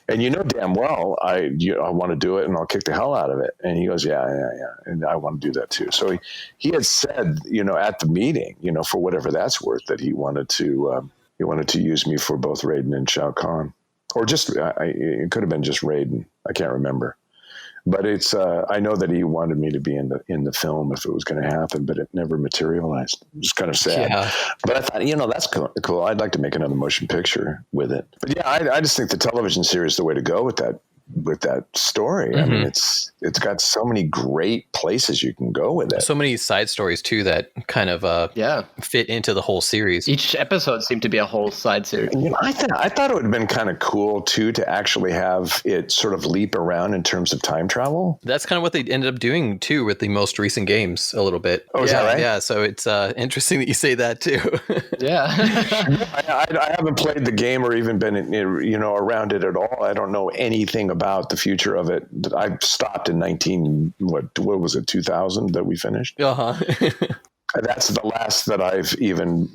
And you know damn well I want to do it and I'll kick the hell out of it. And he goes, yeah. And I want to do that too. So he had said, at the meeting, for whatever that's worth, that he wanted to use me for both Raiden and Shao Kahn. Or just, it could have been just Raiden. I can't remember. But it's I know that he wanted me to be in the film if it was going to happen, but it never materialized. It was kind of sad. Yeah. But I thought, that's cool. I'd like to make another motion picture with it. But yeah, I just think the television series is the way to go with that story. Mm-hmm. I mean, it's got so many great places you can go with it. So many side stories too that kind of fit into the whole series. Each episode seemed to be a whole side series. I thought it would have been kind of cool too to actually have it sort of leap around in terms of time travel. That's kind of what they ended up doing too with the most recent games a little bit. Oh, is that right? Yeah, so it's interesting that you say that too. Yeah. I haven't played the game or even been around it at all. I don't know anything about the future of it. I stopped in 2000 that we finished. That's the last that I've even,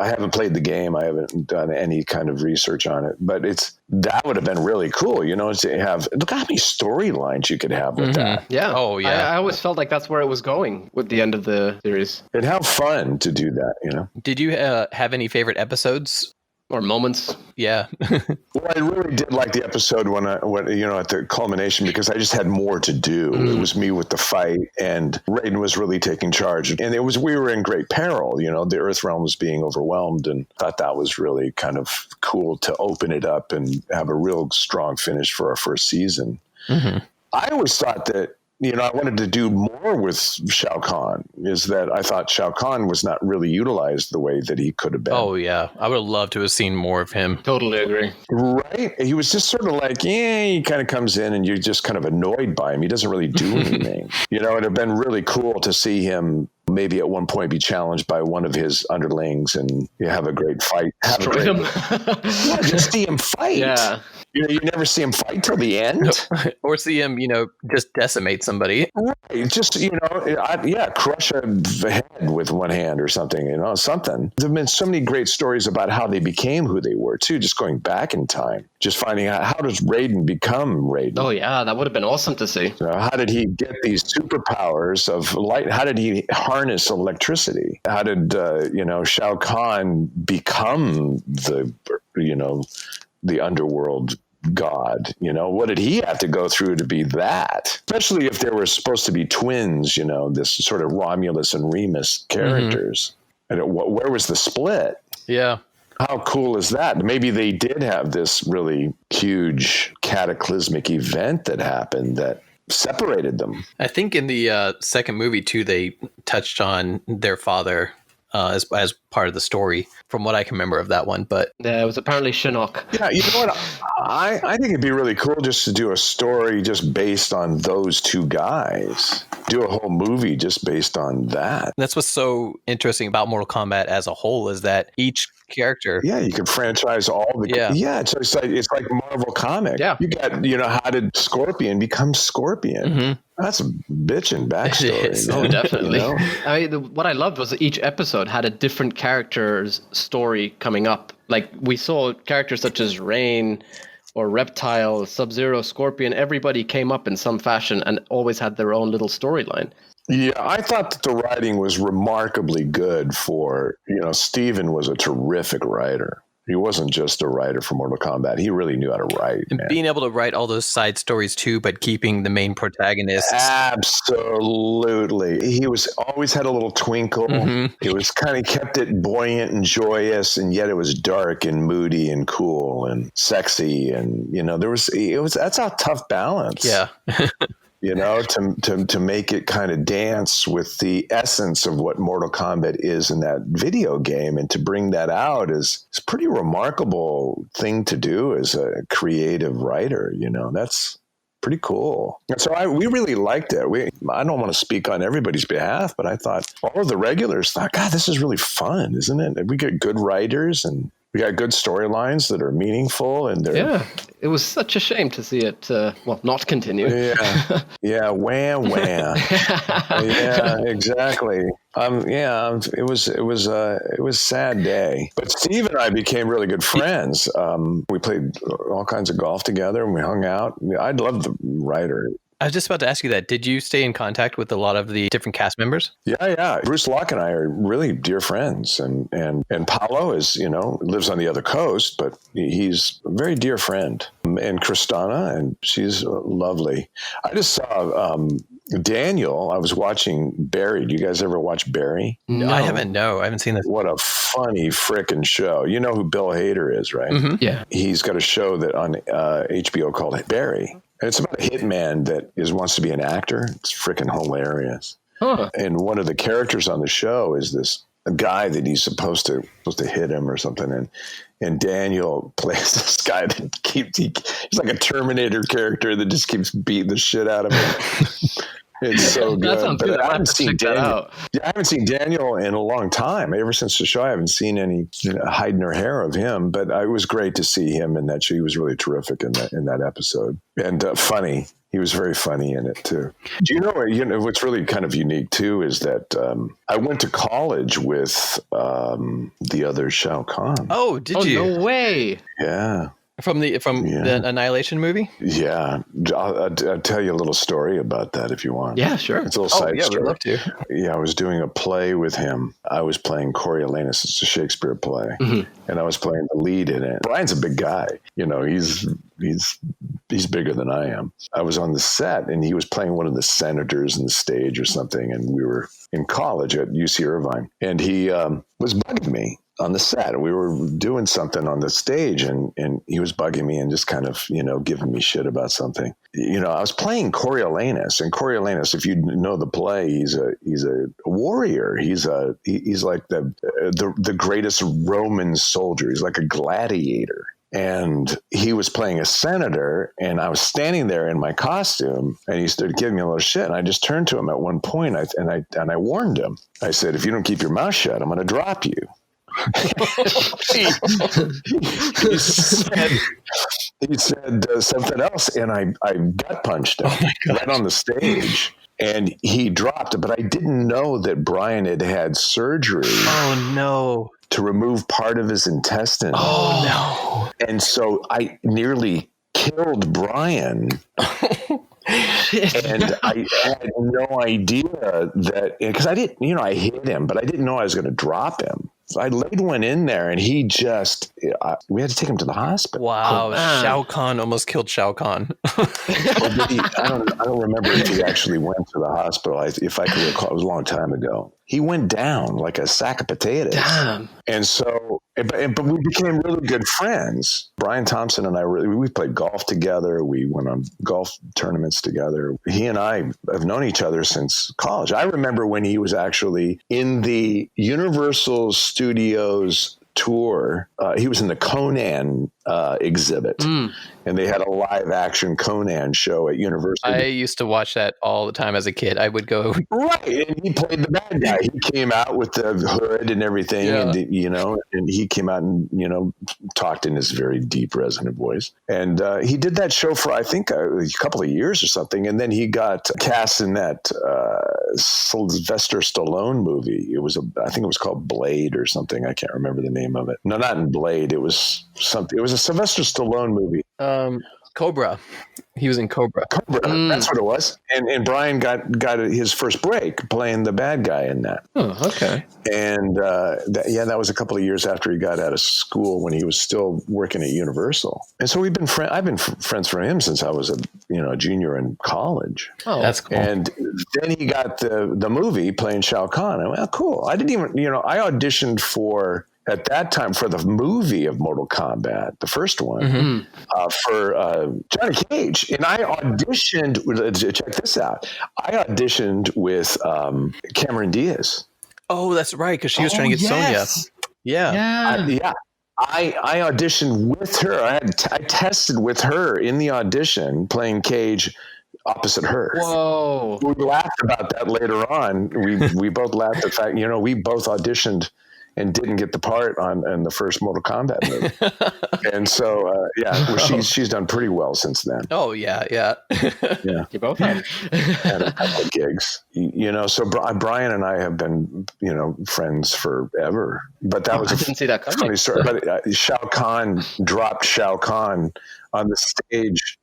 I haven't played the game. I haven't done any kind of research on it, but that would have been really cool, to have, look how many storylines you could have with that. Yeah. Oh yeah. I always felt like that's where it was going with the end of the series. And how fun to do that, Did you have any favorite episodes? Or moments. Yeah. Well, I really did like the episode when at the culmination, because I just had more to do. It was me with the fight, and Raiden was really taking charge. And we were in great peril. The Earth realm was being overwhelmed, and I thought that was really kind of cool to open it up and have a real strong finish for our first season. Mm-hmm. I always thought that, I wanted to do more with Shao Kahn, is that I thought Shao Kahn was not really utilized the way that he could have been. Oh, yeah. I would have loved to have seen more of him. Totally agree. Right? He was just sort of like, he kind of comes in and you're just kind of annoyed by him. He doesn't really do anything. It would have been really cool to see him maybe at one point be challenged by one of his underlings and have a great fight. Just see him fight. Yeah. You never see him fight till the end. Or see him, just decimate somebody. Right. Just, crush a head with one hand or something, something. There have been so many great stories about how they became who they were, too, just going back in time. Just finding out, how does Raiden become Raiden? Oh, yeah. That would have been awesome to see. How did he get these superpowers of light? How did he harness electricity? How did, Shao Kahn become the underworld god? What did he have to go through to be that? Especially if there were supposed to be twins, this sort of Romulus and Remus characters. Mm-hmm. And where was the split? Yeah. How cool is that? Maybe they did have this really huge cataclysmic event that happened that separated them. I think in the second movie too, they touched on their father as part of the story, from what I can remember of that one. But yeah, it was apparently Shinnok. Yeah, you know what? I think it'd be really cool just to do a story just based on those two guys. Do a whole movie just based on that. That's what's so interesting about Mortal Kombat as a whole, is that each character. Yeah, you can franchise all the. Yeah, it's like Marvel comic. Yeah, you got how did Scorpion become Scorpion? Mm-hmm. That's a bitchin' backstory. Oh, definitely. I mean, what I loved was that each episode had a different character's story coming up. Like, we saw characters such as Rain or Reptile, Sub-Zero, Scorpion. Everybody came up in some fashion and always had their own little storyline. Yeah, I thought that the writing was remarkably good for, Steven was a terrific writer. He wasn't just a writer for Mortal Kombat. He really knew how to write. And being able to write all those side stories too, but keeping the main protagonists. Absolutely. He always had a little twinkle. Mm-hmm. It was kind of kept it buoyant and joyous, and yet it was dark and moody and cool and sexy. And, that's a tough balance. Yeah. To make it kind of dance with the essence of what Mortal Kombat is in that video game, and to bring that out is a pretty remarkable thing to do as a creative writer. That's pretty cool. And so we really liked it. I don't want to speak on everybody's behalf, but I thought all of the regulars thought, God, this is really fun, isn't it? We get good writers, and We got good storylines that are meaningful, and they're Yeah, it was such a shame to see it, not continue. yeah, wham. Yeah, exactly. It was a sad day. But Steve and I became really good friends. We played all kinds of golf together, and we hung out. I love the writer. I was just about to ask you that. Did you stay in contact with a lot of the different cast members? Yeah. Bruce Locke and I are really dear friends, and Paolo is, lives on the other coast, but he's a very dear friend. And Kristana, and she's lovely. I just saw Daniel. I was watching Barry. Do you guys ever watch Barry? No, I haven't seen this. What a funny frickin' show. You know who Bill Hader is, right? Mm-hmm. Yeah. He's got a show that on HBO called Barry. And it's about a hitman that wants to be an actor. It's freaking hilarious. Huh. And one of the characters on the show is this guy that he's supposed to hit him or something. And Daniel plays this guy that he's like a Terminator character that just keeps beating the shit out of him. It's so good. That sounds good. I haven't seen Daniel. Yeah, I haven't seen Daniel in a long time. Ever since the show, I haven't seen any hiding her hair of him. But it was great to see him in that show. He was really terrific in that episode, and funny. He was very funny in it too. Do you know what's really kind of unique too is that I went to college with the other Shao Kahn. Oh, did you? No way. Yeah. From the Annihilation movie? Yeah. I'll tell you a little story about that if you want. Yeah, sure. It's a little side story. We'd love to. Yeah, I was doing a play with him. I was playing Coriolanus. It's a Shakespeare play. Mm-hmm. And I was playing the lead in it. Brian's a big guy. He's bigger than I am. I was on the set, and he was playing one of the senators in the stage or something, and we were in college at UC Irvine. And he was bugging me on the set. We were doing something on the stage, and he was bugging me and just kind of, giving me shit about something. I was playing Coriolanus, and Coriolanus, if you know the play, he's a warrior. He's like the greatest Roman soldier. He's like a gladiator. And he was playing a senator, and I was standing there in my costume, and he started giving me a little shit. And I just turned to him at one point, and I warned him. I said, "If you don't keep your mouth shut, I'm going to drop you." he said something else, and I gut punched him right on the stage. And he dropped it, but I didn't know that Brian had surgery. Oh, no. To remove part of his intestine. Oh, no. And so I nearly killed Brian. And I had no idea that, because I didn't, I hit him, but I didn't know I was going to drop him. So I laid one in there, and he just, we had to take him to the hospital. Wow. Shao Kahn almost killed Shao Kahn. I don't remember if he actually went to the hospital. If I can recall, it was a long time ago. He went down like a sack of potatoes. Damn. And so, but we became really good friends. Brian Thompson and I, we played golf together. We went on golf tournaments together. He and I have known each other since college. I remember when he was actually in the Universal Studios tour. He was in the Conan exhibit, and they had a live action Conan show at Universal. I used to watch that all the time as a kid. I would go. Right. And he played the bad guy. He came out with the hood and everything, and he came out and, talked in his very deep, resonant voice. And he did that show for, I think, a couple of years or something. And then he got cast in that Sylvester Stallone movie. I think it was called Blade or something. I can't remember the name of it. No, not in Blade. It was something. It was a Sylvester Stallone movie. Cobra. He was in Cobra. That's what it was. And Brian got his first break playing the bad guy in that. Oh, okay. And that was a couple of years after he got out of school, when he was still working at Universal. And so we've been I've been friends for him since I was a junior in college. Oh, that's cool. And then he got the movie playing Shao Kahn. I went, oh, cool. I didn't even, I auditioned at that time for the movie of Mortal Kombat, the first one, for Johnny Cage. And I auditioned, check this out, I auditioned with Cameron Diaz. Oh, that's right, because she was trying to get Sonya. Yeah. I auditioned with her. I tested with her in the audition, playing Cage opposite her. Whoa. We laughed about that later on. We both laughed at the fact, we both auditioned and didn't get the part in the first Mortal Kombat movie. And so, well, she's done pretty well since then. Oh, yeah. Yeah. You both have. And a couple of gigs, so Brian and I have been, friends forever. But that was I didn't see that coming. funny story. But Shao Kahn dropped Shao Kahn on the stage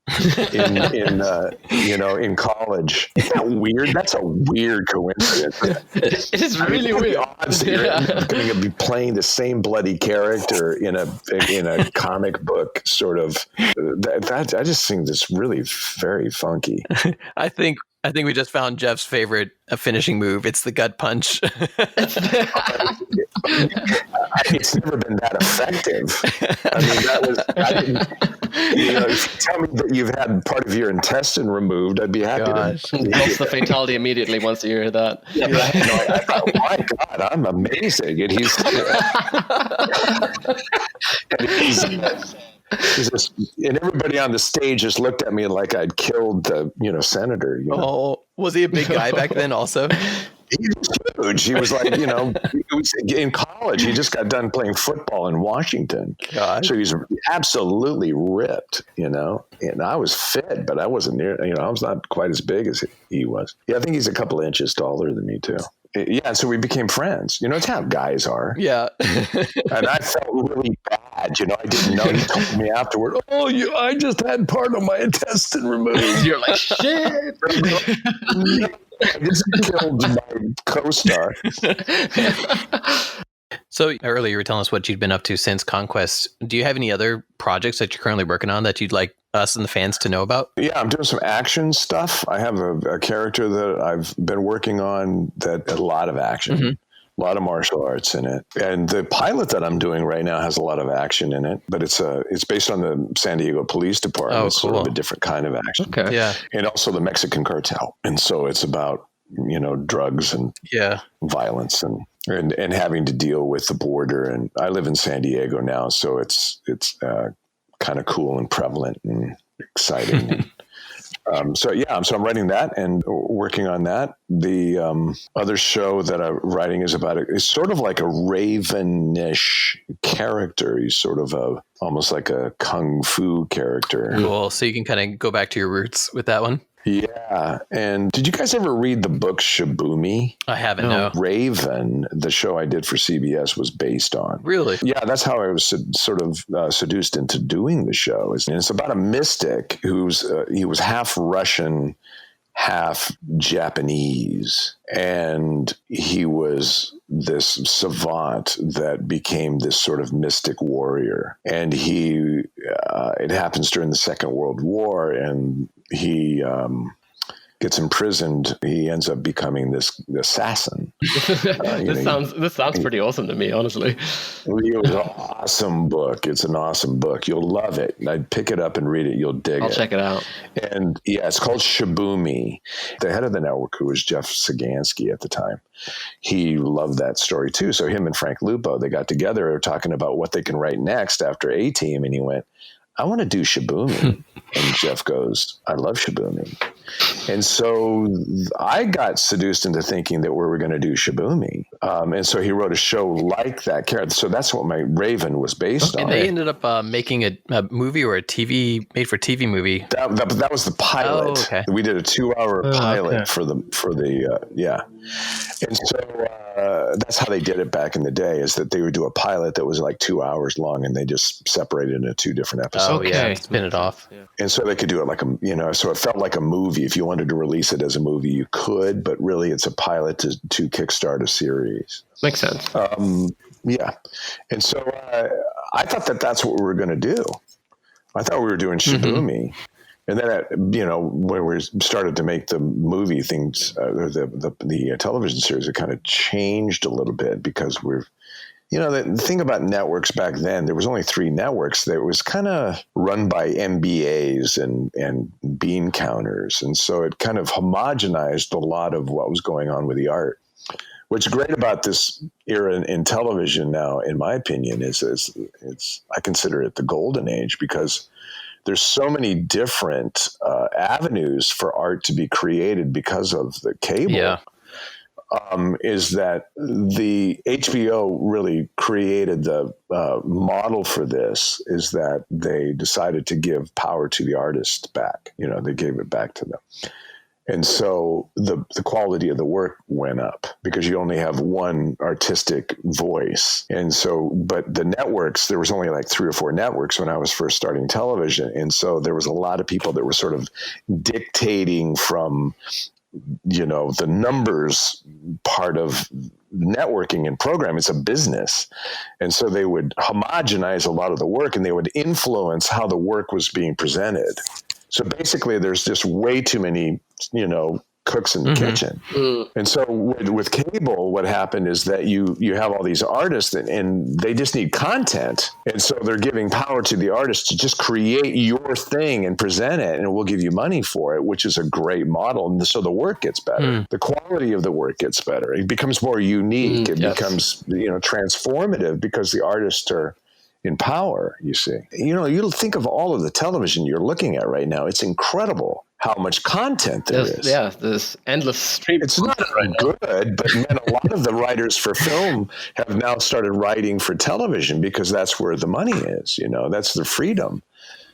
in college. Isn't that weird? That's a weird coincidence. It is really weird. Odds that you're going to be playing the same bloody character in a comic book sort of. That I just think that's really very funky. I think we just found Jeff's favorite finishing move. It's the gut punch. It's never been that effective. I mean, if you tell me that you've had part of your intestine removed, I'd be happy. Lost the fatality immediately once you hear that. Yeah, I thought, my God, I'm amazing. And and everybody on the stage just looked at me like I'd killed the senator. Oh, was he a big guy back then also? He was huge. He was like, he was in college. He just got done playing football in Washington. God. So he's absolutely ripped, and I was fit, but I wasn't near, I was not quite as big as he was. Yeah, I think he's a couple of inches taller than me too. Yeah, so we became friends. It's how guys are. Yeah. And I felt really bad. I didn't know. He told me afterward, I just had part of my intestine removed. You're like, shit. I just killed my co-star. So earlier you were telling us what you'd been up to since Conquest. Do you have any other projects that you're currently working on that you'd like us and the fans to know about? Yeah, I'm doing some action stuff. I have a character that I've been working on that had a lot of action. Mm-hmm. A lot of martial arts in it. And the pilot that I'm doing right now has a lot of action in it, but it's based on the San Diego Police Department. Oh, it's cool. sort of a different kind of action. Okay. Yeah. And also the Mexican cartel. And so it's about, drugs and violence and having to deal with the border. And I live in San Diego now, so it's kind of cool and prevalent and exciting. So I'm writing that and working on that. The other show that I'm writing is sort of like a Raven-ish character. He's sort of almost like a kung fu character. Cool. So you can kind of go back to your roots with that one. Yeah. And did you guys ever read the book Shibumi? I haven't, no. Raven, the show I did for CBS, was based on. Really? Yeah, that's how I was sort of seduced into doing the show. And it's about a mystic he was half Russian, half Japanese. And he was this savant that became this sort of mystic warrior. And it happens during the Second World War, and he gets imprisoned. He ends up becoming this assassin. This sounds pretty awesome to me, honestly. It was an awesome book. It's an awesome book. You'll love it. I'd pick it up and read it. You'll dig it. I'll check it out. And it's called Shibumi. The head of the network, who was Jeff Sagansky at the time, he loved that story too. So him and Frank Lupo, they got together, they were talking about what they can write next after A-Team, and he went, I want to do Shibumi. And Jeff goes, I love Shibumi. And so I got seduced into thinking that we were going to do Shibumi. And so he wrote a show like that character. So that's what my Raven was based on. And they ended up making a movie or a made-for-TV movie. That was the pilot. Oh, okay. We did a 2-hour pilot for the And so that's how they did it back in the day, is that they would do a pilot that was like 2 hours long, and they just separated into 2 different episodes. Oh, yeah, spin it off. Yeah. And so they could do it like so it felt like a movie. If you wanted to release it as a movie, you could, but really it's a pilot to kickstart a series. Makes sense. Yeah. And so I thought that's what we were going to do. I thought we were doing Shibumi. And then, when we started to make the movie things, the television series, it kind of changed a little bit because the thing about networks back then, there was only 3 networks that was kind of run by MBAs and bean counters. And so it kind of homogenized a lot of what was going on with the art. What's great about this era in television now, in my opinion, is I consider it the golden age, because there's so many different avenues for art to be created because of the cable. Yeah. is that the HBO really created the model for this, is that they decided to give power to the artist back. They gave it back to them. And so the quality of the work went up because you only have one artistic voice. And so, but the networks, there was only like 3 or 4 networks when I was first starting television. And so there was a lot of people that were sort of dictating from, the numbers part of networking and programming. It's a business. And so they would homogenize a lot of the work and they would influence how the work was being presented. So basically, there's just way too many, cooks in the kitchen. And so with cable, what happened is that you have all these artists and they just need content. And so they're giving power to the artist to just create your thing and present it, and we'll give you money for it, which is a great model. And so the work gets better. The quality of the work gets better. It becomes more unique. It becomes, transformative because the artists are in power, you see. You'll think of all of the television you're looking at right now. It's incredible how much content there is. Yeah, there's endless stream. It's not good, but man, a lot of the writers for film have now started writing for television because that's where the money is. That's the freedom.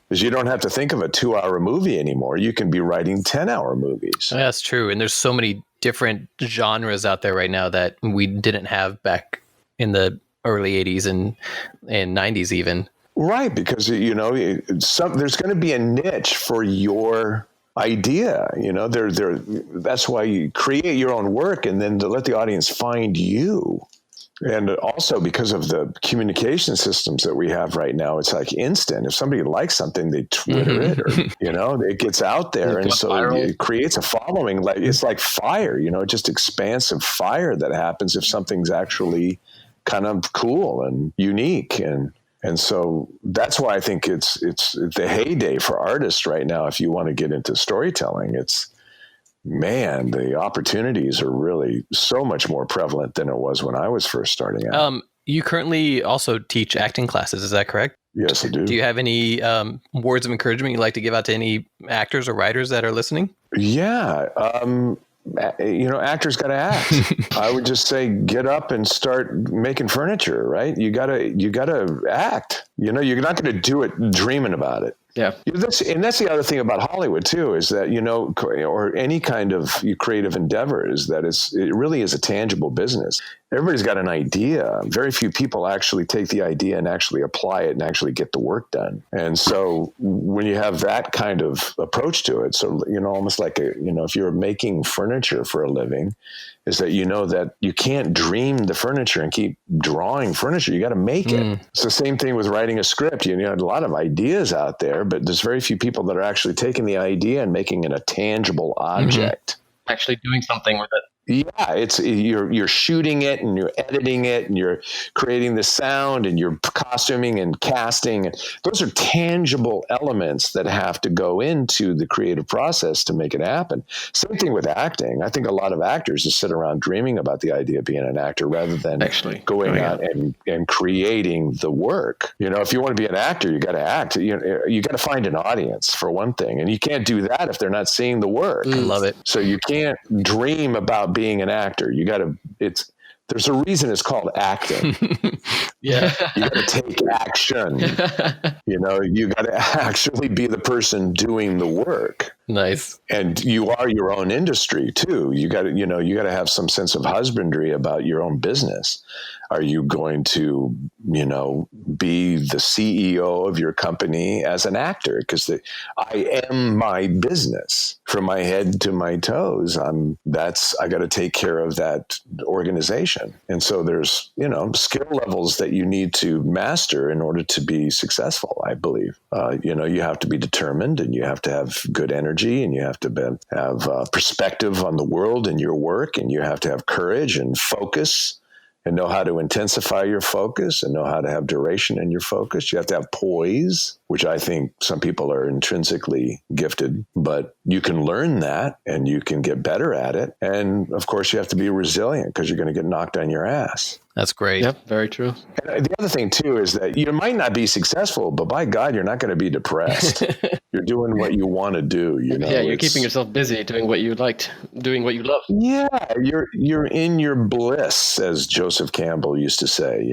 Because you don't have to think of a 2-hour movie anymore. You can be writing 10-hour movies. That's true. And there's so many different genres out there right now that we didn't have back in the early 80s and 90s even. Right, because, there's going to be a niche for your idea. That's why you create your own work and then to let the audience find you. And also because of the communication systems that we have right now, it's like instant. If somebody likes something, they Twitter it, or it gets out there, and so it creates a following. Like it's like fire, just expansive fire that happens if something's actually kind of cool and unique, and so that's why I think it's the heyday for artists right now. If you want to get into storytelling, the opportunities are really so much more prevalent than it was when I was first starting out. You currently also teach acting classes, is that correct? Yes, I do. Do you have any words of encouragement you'd like to give out to any actors or writers that are listening? Yeah. Actors got to act. I would just say, get up and start making furniture, right? You gotta act. You're not going to do it dreaming about it. Yeah. That's the other thing about Hollywood too, is that, or any kind of creative endeavor, is that it really is a tangible business. Everybody's got an idea. Very few people actually take the idea and actually apply it and actually get the work done. And so when you have that kind of approach to it, so, almost like, if you're making furniture for a living, is that that you can't dream the furniture and keep drawing furniture. You got to make it. It's the same thing with writing a script. You have a lot of ideas out there, but there's very few people that are actually taking the idea and making it a tangible object. Actually doing something with it. Yeah, it's you're shooting it and you're editing it and you're creating the sound and you're costuming and casting. Those are tangible elements that have to go into the creative process to make it happen. Same thing with acting. I think a lot of actors just sit around dreaming about the idea of being an actor rather than actually going out and creating the work. If you want to be an actor, you got to act. You got to find an audience for one thing, and you can't do that if they're not seeing the work. I love it. So you can't dream about being an actor. There's a reason it's called acting. Yeah. You got to take action. You got to actually be the person doing the work. Nice. And you are your own industry too. You got to have some sense of husbandry about your own business. Are you going to, be the CEO of your company as an actor? Because I am my business from my head to my toes. I got to take care of that organization. And so there's, skill levels that you need to master in order to be successful, I believe. You have to be determined, and you have to have good energy, and you have to have perspective on the world and your work, and you have to have courage and focus, and know how to intensify your focus and know how to have duration in your focus. You have to have poise. which I think some people are intrinsically gifted, but you can learn that and you can get better at it. And of course, you have to be resilient because you're going to get knocked on your ass. That's great. Yep, very true. And the other thing, too, is that you might not be successful, but by God, you're not going to be depressed. You're doing what you want to do. Yeah, you're keeping yourself busy doing what you liked, doing what you love. Yeah, you're in your bliss, as Joseph Campbell used to say.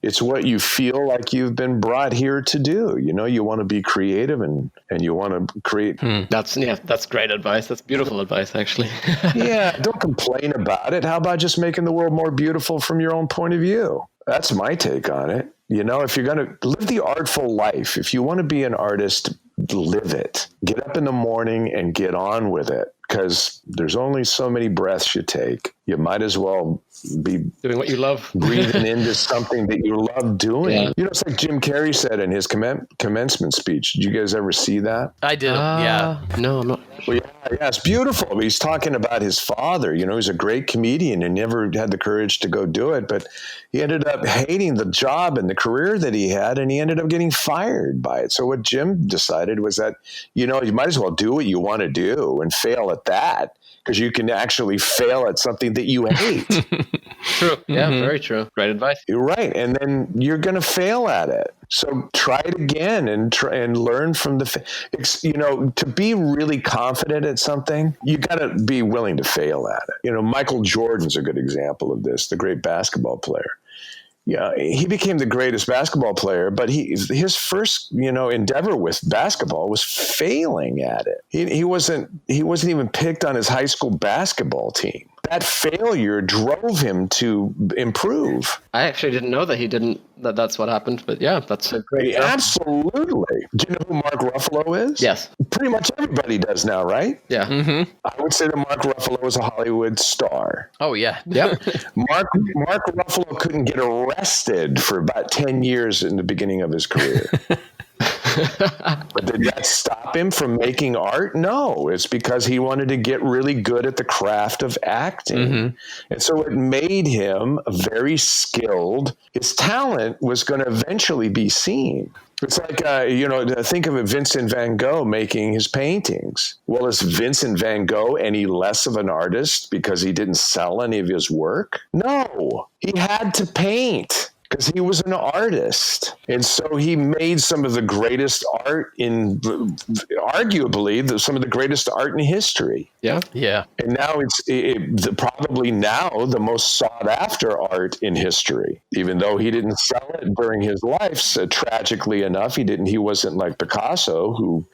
It's what you feel like you've been brought here to do. You want to be creative and you want to create. That's great advice. That's beautiful advice, actually. Yeah, don't complain about it. How about just making the world more beautiful from your own point of view? That's my take on it. If you're going to live the artful life, if you want to be an artist, live it. Get up in the morning and get on with it, because there's only so many breaths you take. You might as well be doing what you love, breathing into something that you love doing. Yeah. It's like Jim Carrey said in his commencement speech. Did you guys ever see that? I did. Yeah. No, I'm not. Well, yeah, it's beautiful. He's talking about his father. He's a great comedian and never had the courage to go do it, but he ended up hating the job and the career that he had, and he ended up getting fired by it. So what Jim decided was that, you might as well do what you want to do and fail at that, because you can actually fail at something that you hate. True. Yeah, very true. Great advice. You're right. And then you're going to fail at it. So try it again and learn from to be really confident at something, you got to be willing to fail at it. Michael Jordan's a good example of this, the great basketball player. Yeah, he became the greatest basketball player, but his first, endeavor with basketball was failing at it. He wasn't even picked on his high school basketball team. That failure drove him to improve. I actually didn't know that that's what happened, but yeah, that's a great. Absolutely. Do you know who Mark Ruffalo is? Yes. Pretty much everybody does now, right? Yeah. Mm-hmm. I would say that Mark Ruffalo is a Hollywood star. Oh, yeah. Yep. Mark Ruffalo couldn't get arrested for about 10 years in the beginning of his career. But did that stop him from making art? No, it's because he wanted to get really good at the craft of acting. Mm-hmm. And so it made him very skilled. His talent was going to eventually be seen. It's like, think of Vincent van Gogh making his paintings. Well, is Vincent van Gogh any less of an artist because he didn't sell any of his work? No, he had to paint, because he was an artist. And so he made some of the greatest art arguably some of the greatest art in history. Yeah. Yeah. And now it's probably now the most sought after art in history, even though he didn't sell it during his life. So tragically enough, he wasn't like Picasso, who,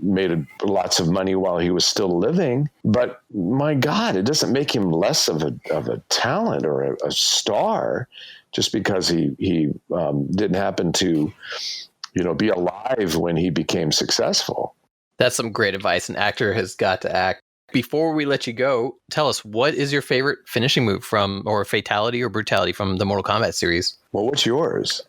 made lots of money while he was still living. But my God, it doesn't make him less of a talent or a star, just because he didn't happen to, be alive when he became successful. That's some great advice. An actor has got to act. Before we let you go, tell us, what is your favorite finishing move or fatality or brutality from the Mortal Kombat series? Well, what's yours?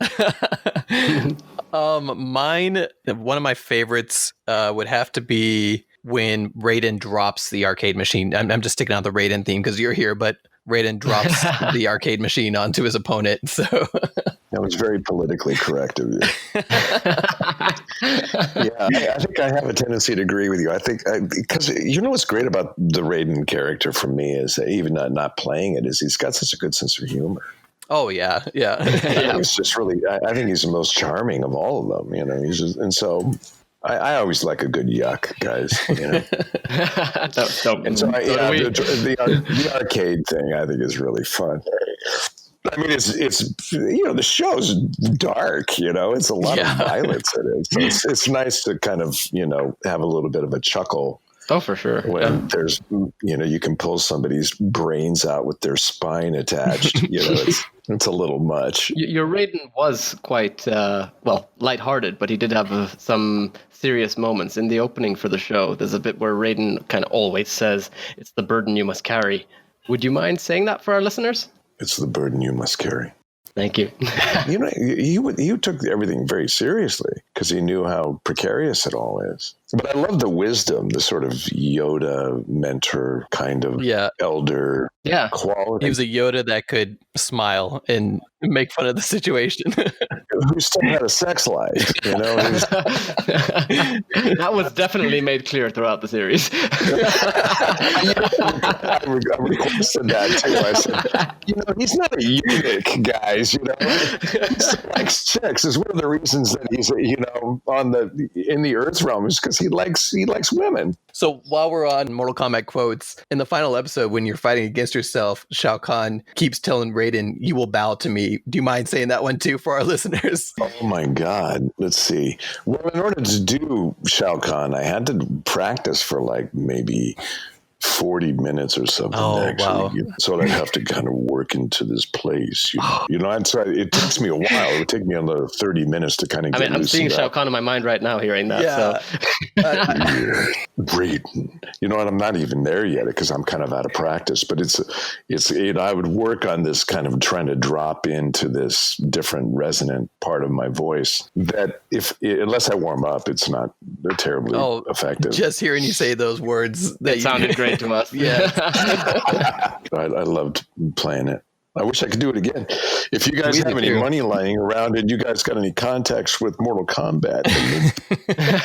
Mine, one of my favorites would have to be when Raiden drops the arcade machine. I'm just sticking out the Raiden theme because you're here, but Raiden drops the arcade machine onto his opponent. So that was very politically correct of you. Yeah, I think I have a tendency to agree with you. I think because what's great about the Raiden character for me is that even not playing it, is he's got such a good sense of humor. Oh yeah. It's just really. I think he's the most charming of all of them. He's just, and so. I always like a good yuck, guys. And so the arcade thing I think is really fun. I mean, it's the show's dark. It's a lot of violence in it. So it's nice to kind of have a little bit of a chuckle. Oh, for sure. When there's you can pull somebody's brains out with their spine attached. It's a little much. Your Raiden was quite lighthearted, but he did have some serious moments in the opening for the show. There's a bit where Raiden kind of always says, "It's the burden you must carry." Would you mind saying that for our listeners? It's the burden you must carry. Thank you. He took everything very seriously because he knew how precarious it all is. But I love the wisdom, the sort of Yoda mentor kind of elder quality. He was a Yoda that could smile and make fun of the situation. who still had a sex life, you know. That was definitely made clear throughout the series. I requested that too. I said, he's not a eunuch, guys. He still likes chicks. Is one of the reasons that he's, in the Earth realm is because he likes women. So while we're on Mortal Kombat quotes, in the final episode, when you're fighting against yourself, Shao Kahn keeps telling Raiden, "You will bow to me." Do you mind saying that one too for our listeners? Oh my God. Let's see. Well, in order to do Shao Kahn, I had to practice for like maybe 40 minutes or something. Wow. So I'd have to kind of work into this place. It takes me a while. It would take me another 30 minutes to kind of get I'm seeing Shao Kahn in my mind right now hearing that. Yeah. So. Raiden. And I'm not even there yet because I'm kind of out of practice, but I would work on this kind of trying to drop into this different resonant part of my voice that unless I warm up, it's not terribly effective. Just hearing you say those words. That sounded great to us. Yeah. I loved playing it. I wish I could do it again. If you guys have any money lying around and you guys got any contacts with Mortal Kombat,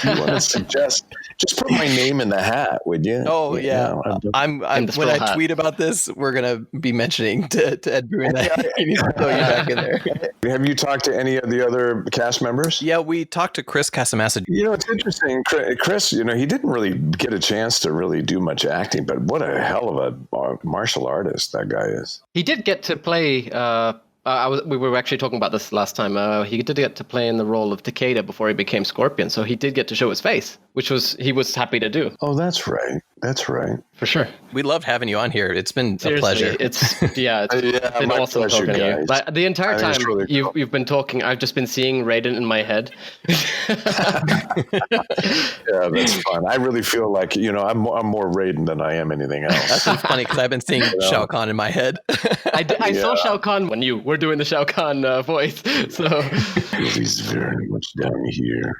you want to suggest, just put my name in the hat, would you? Oh, yeah. When I tweet about this, we're going to be mentioning to Ed Bruin that he needs to throw you back in there. Have you talked to any of the other cast members? Yeah, we talked to Chris Casamassa. It's interesting. Chris, he didn't really get a chance to really do much acting, but what a hell of a martial artist that guy is. He did get to play. We were actually talking about this last time. He did get to play in the role of Takeda before he became Scorpion, so he did get to show his face, which he was happy to do. Oh, that's right. For sure. We love having you on here. It's been a pleasure. It's been awesome pleasure, talking to you. guys. But the entire time really cool. you've been talking, I've just been seeing Raiden in my head. Yeah, that's fun. I really feel like, I'm more Raiden than I am anything else. That's funny because I've been seeing Shao Kahn in my head. I saw Shao Kahn when you were doing the Shao Kahn voice. So he's very much down here.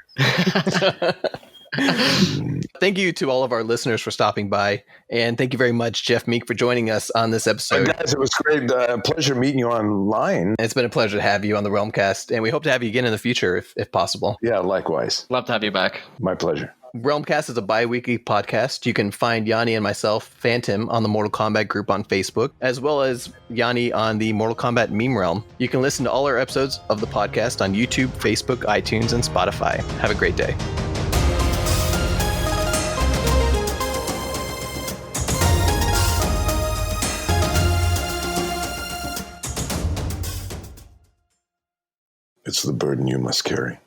Thank you to all of our listeners for stopping by, and thank you very much, Jeff Meek, for joining us on this episode. Guys, it was great. Pleasure meeting you online. It's been a pleasure to have you on the Realm Kast, and we hope to have you again in the future if possible. Yeah, likewise. Love to have you back. My pleasure. Realm Kast is a bi-weekly podcast. You can find Yanni and myself, FANTiM, on the Mortal Kombat group on Facebook, as well as Yanni on the Mortal Kombat meme realm. You can listen to all our episodes of the podcast on YouTube, Facebook, iTunes, and Spotify. Have a great day. It's the burden you must carry.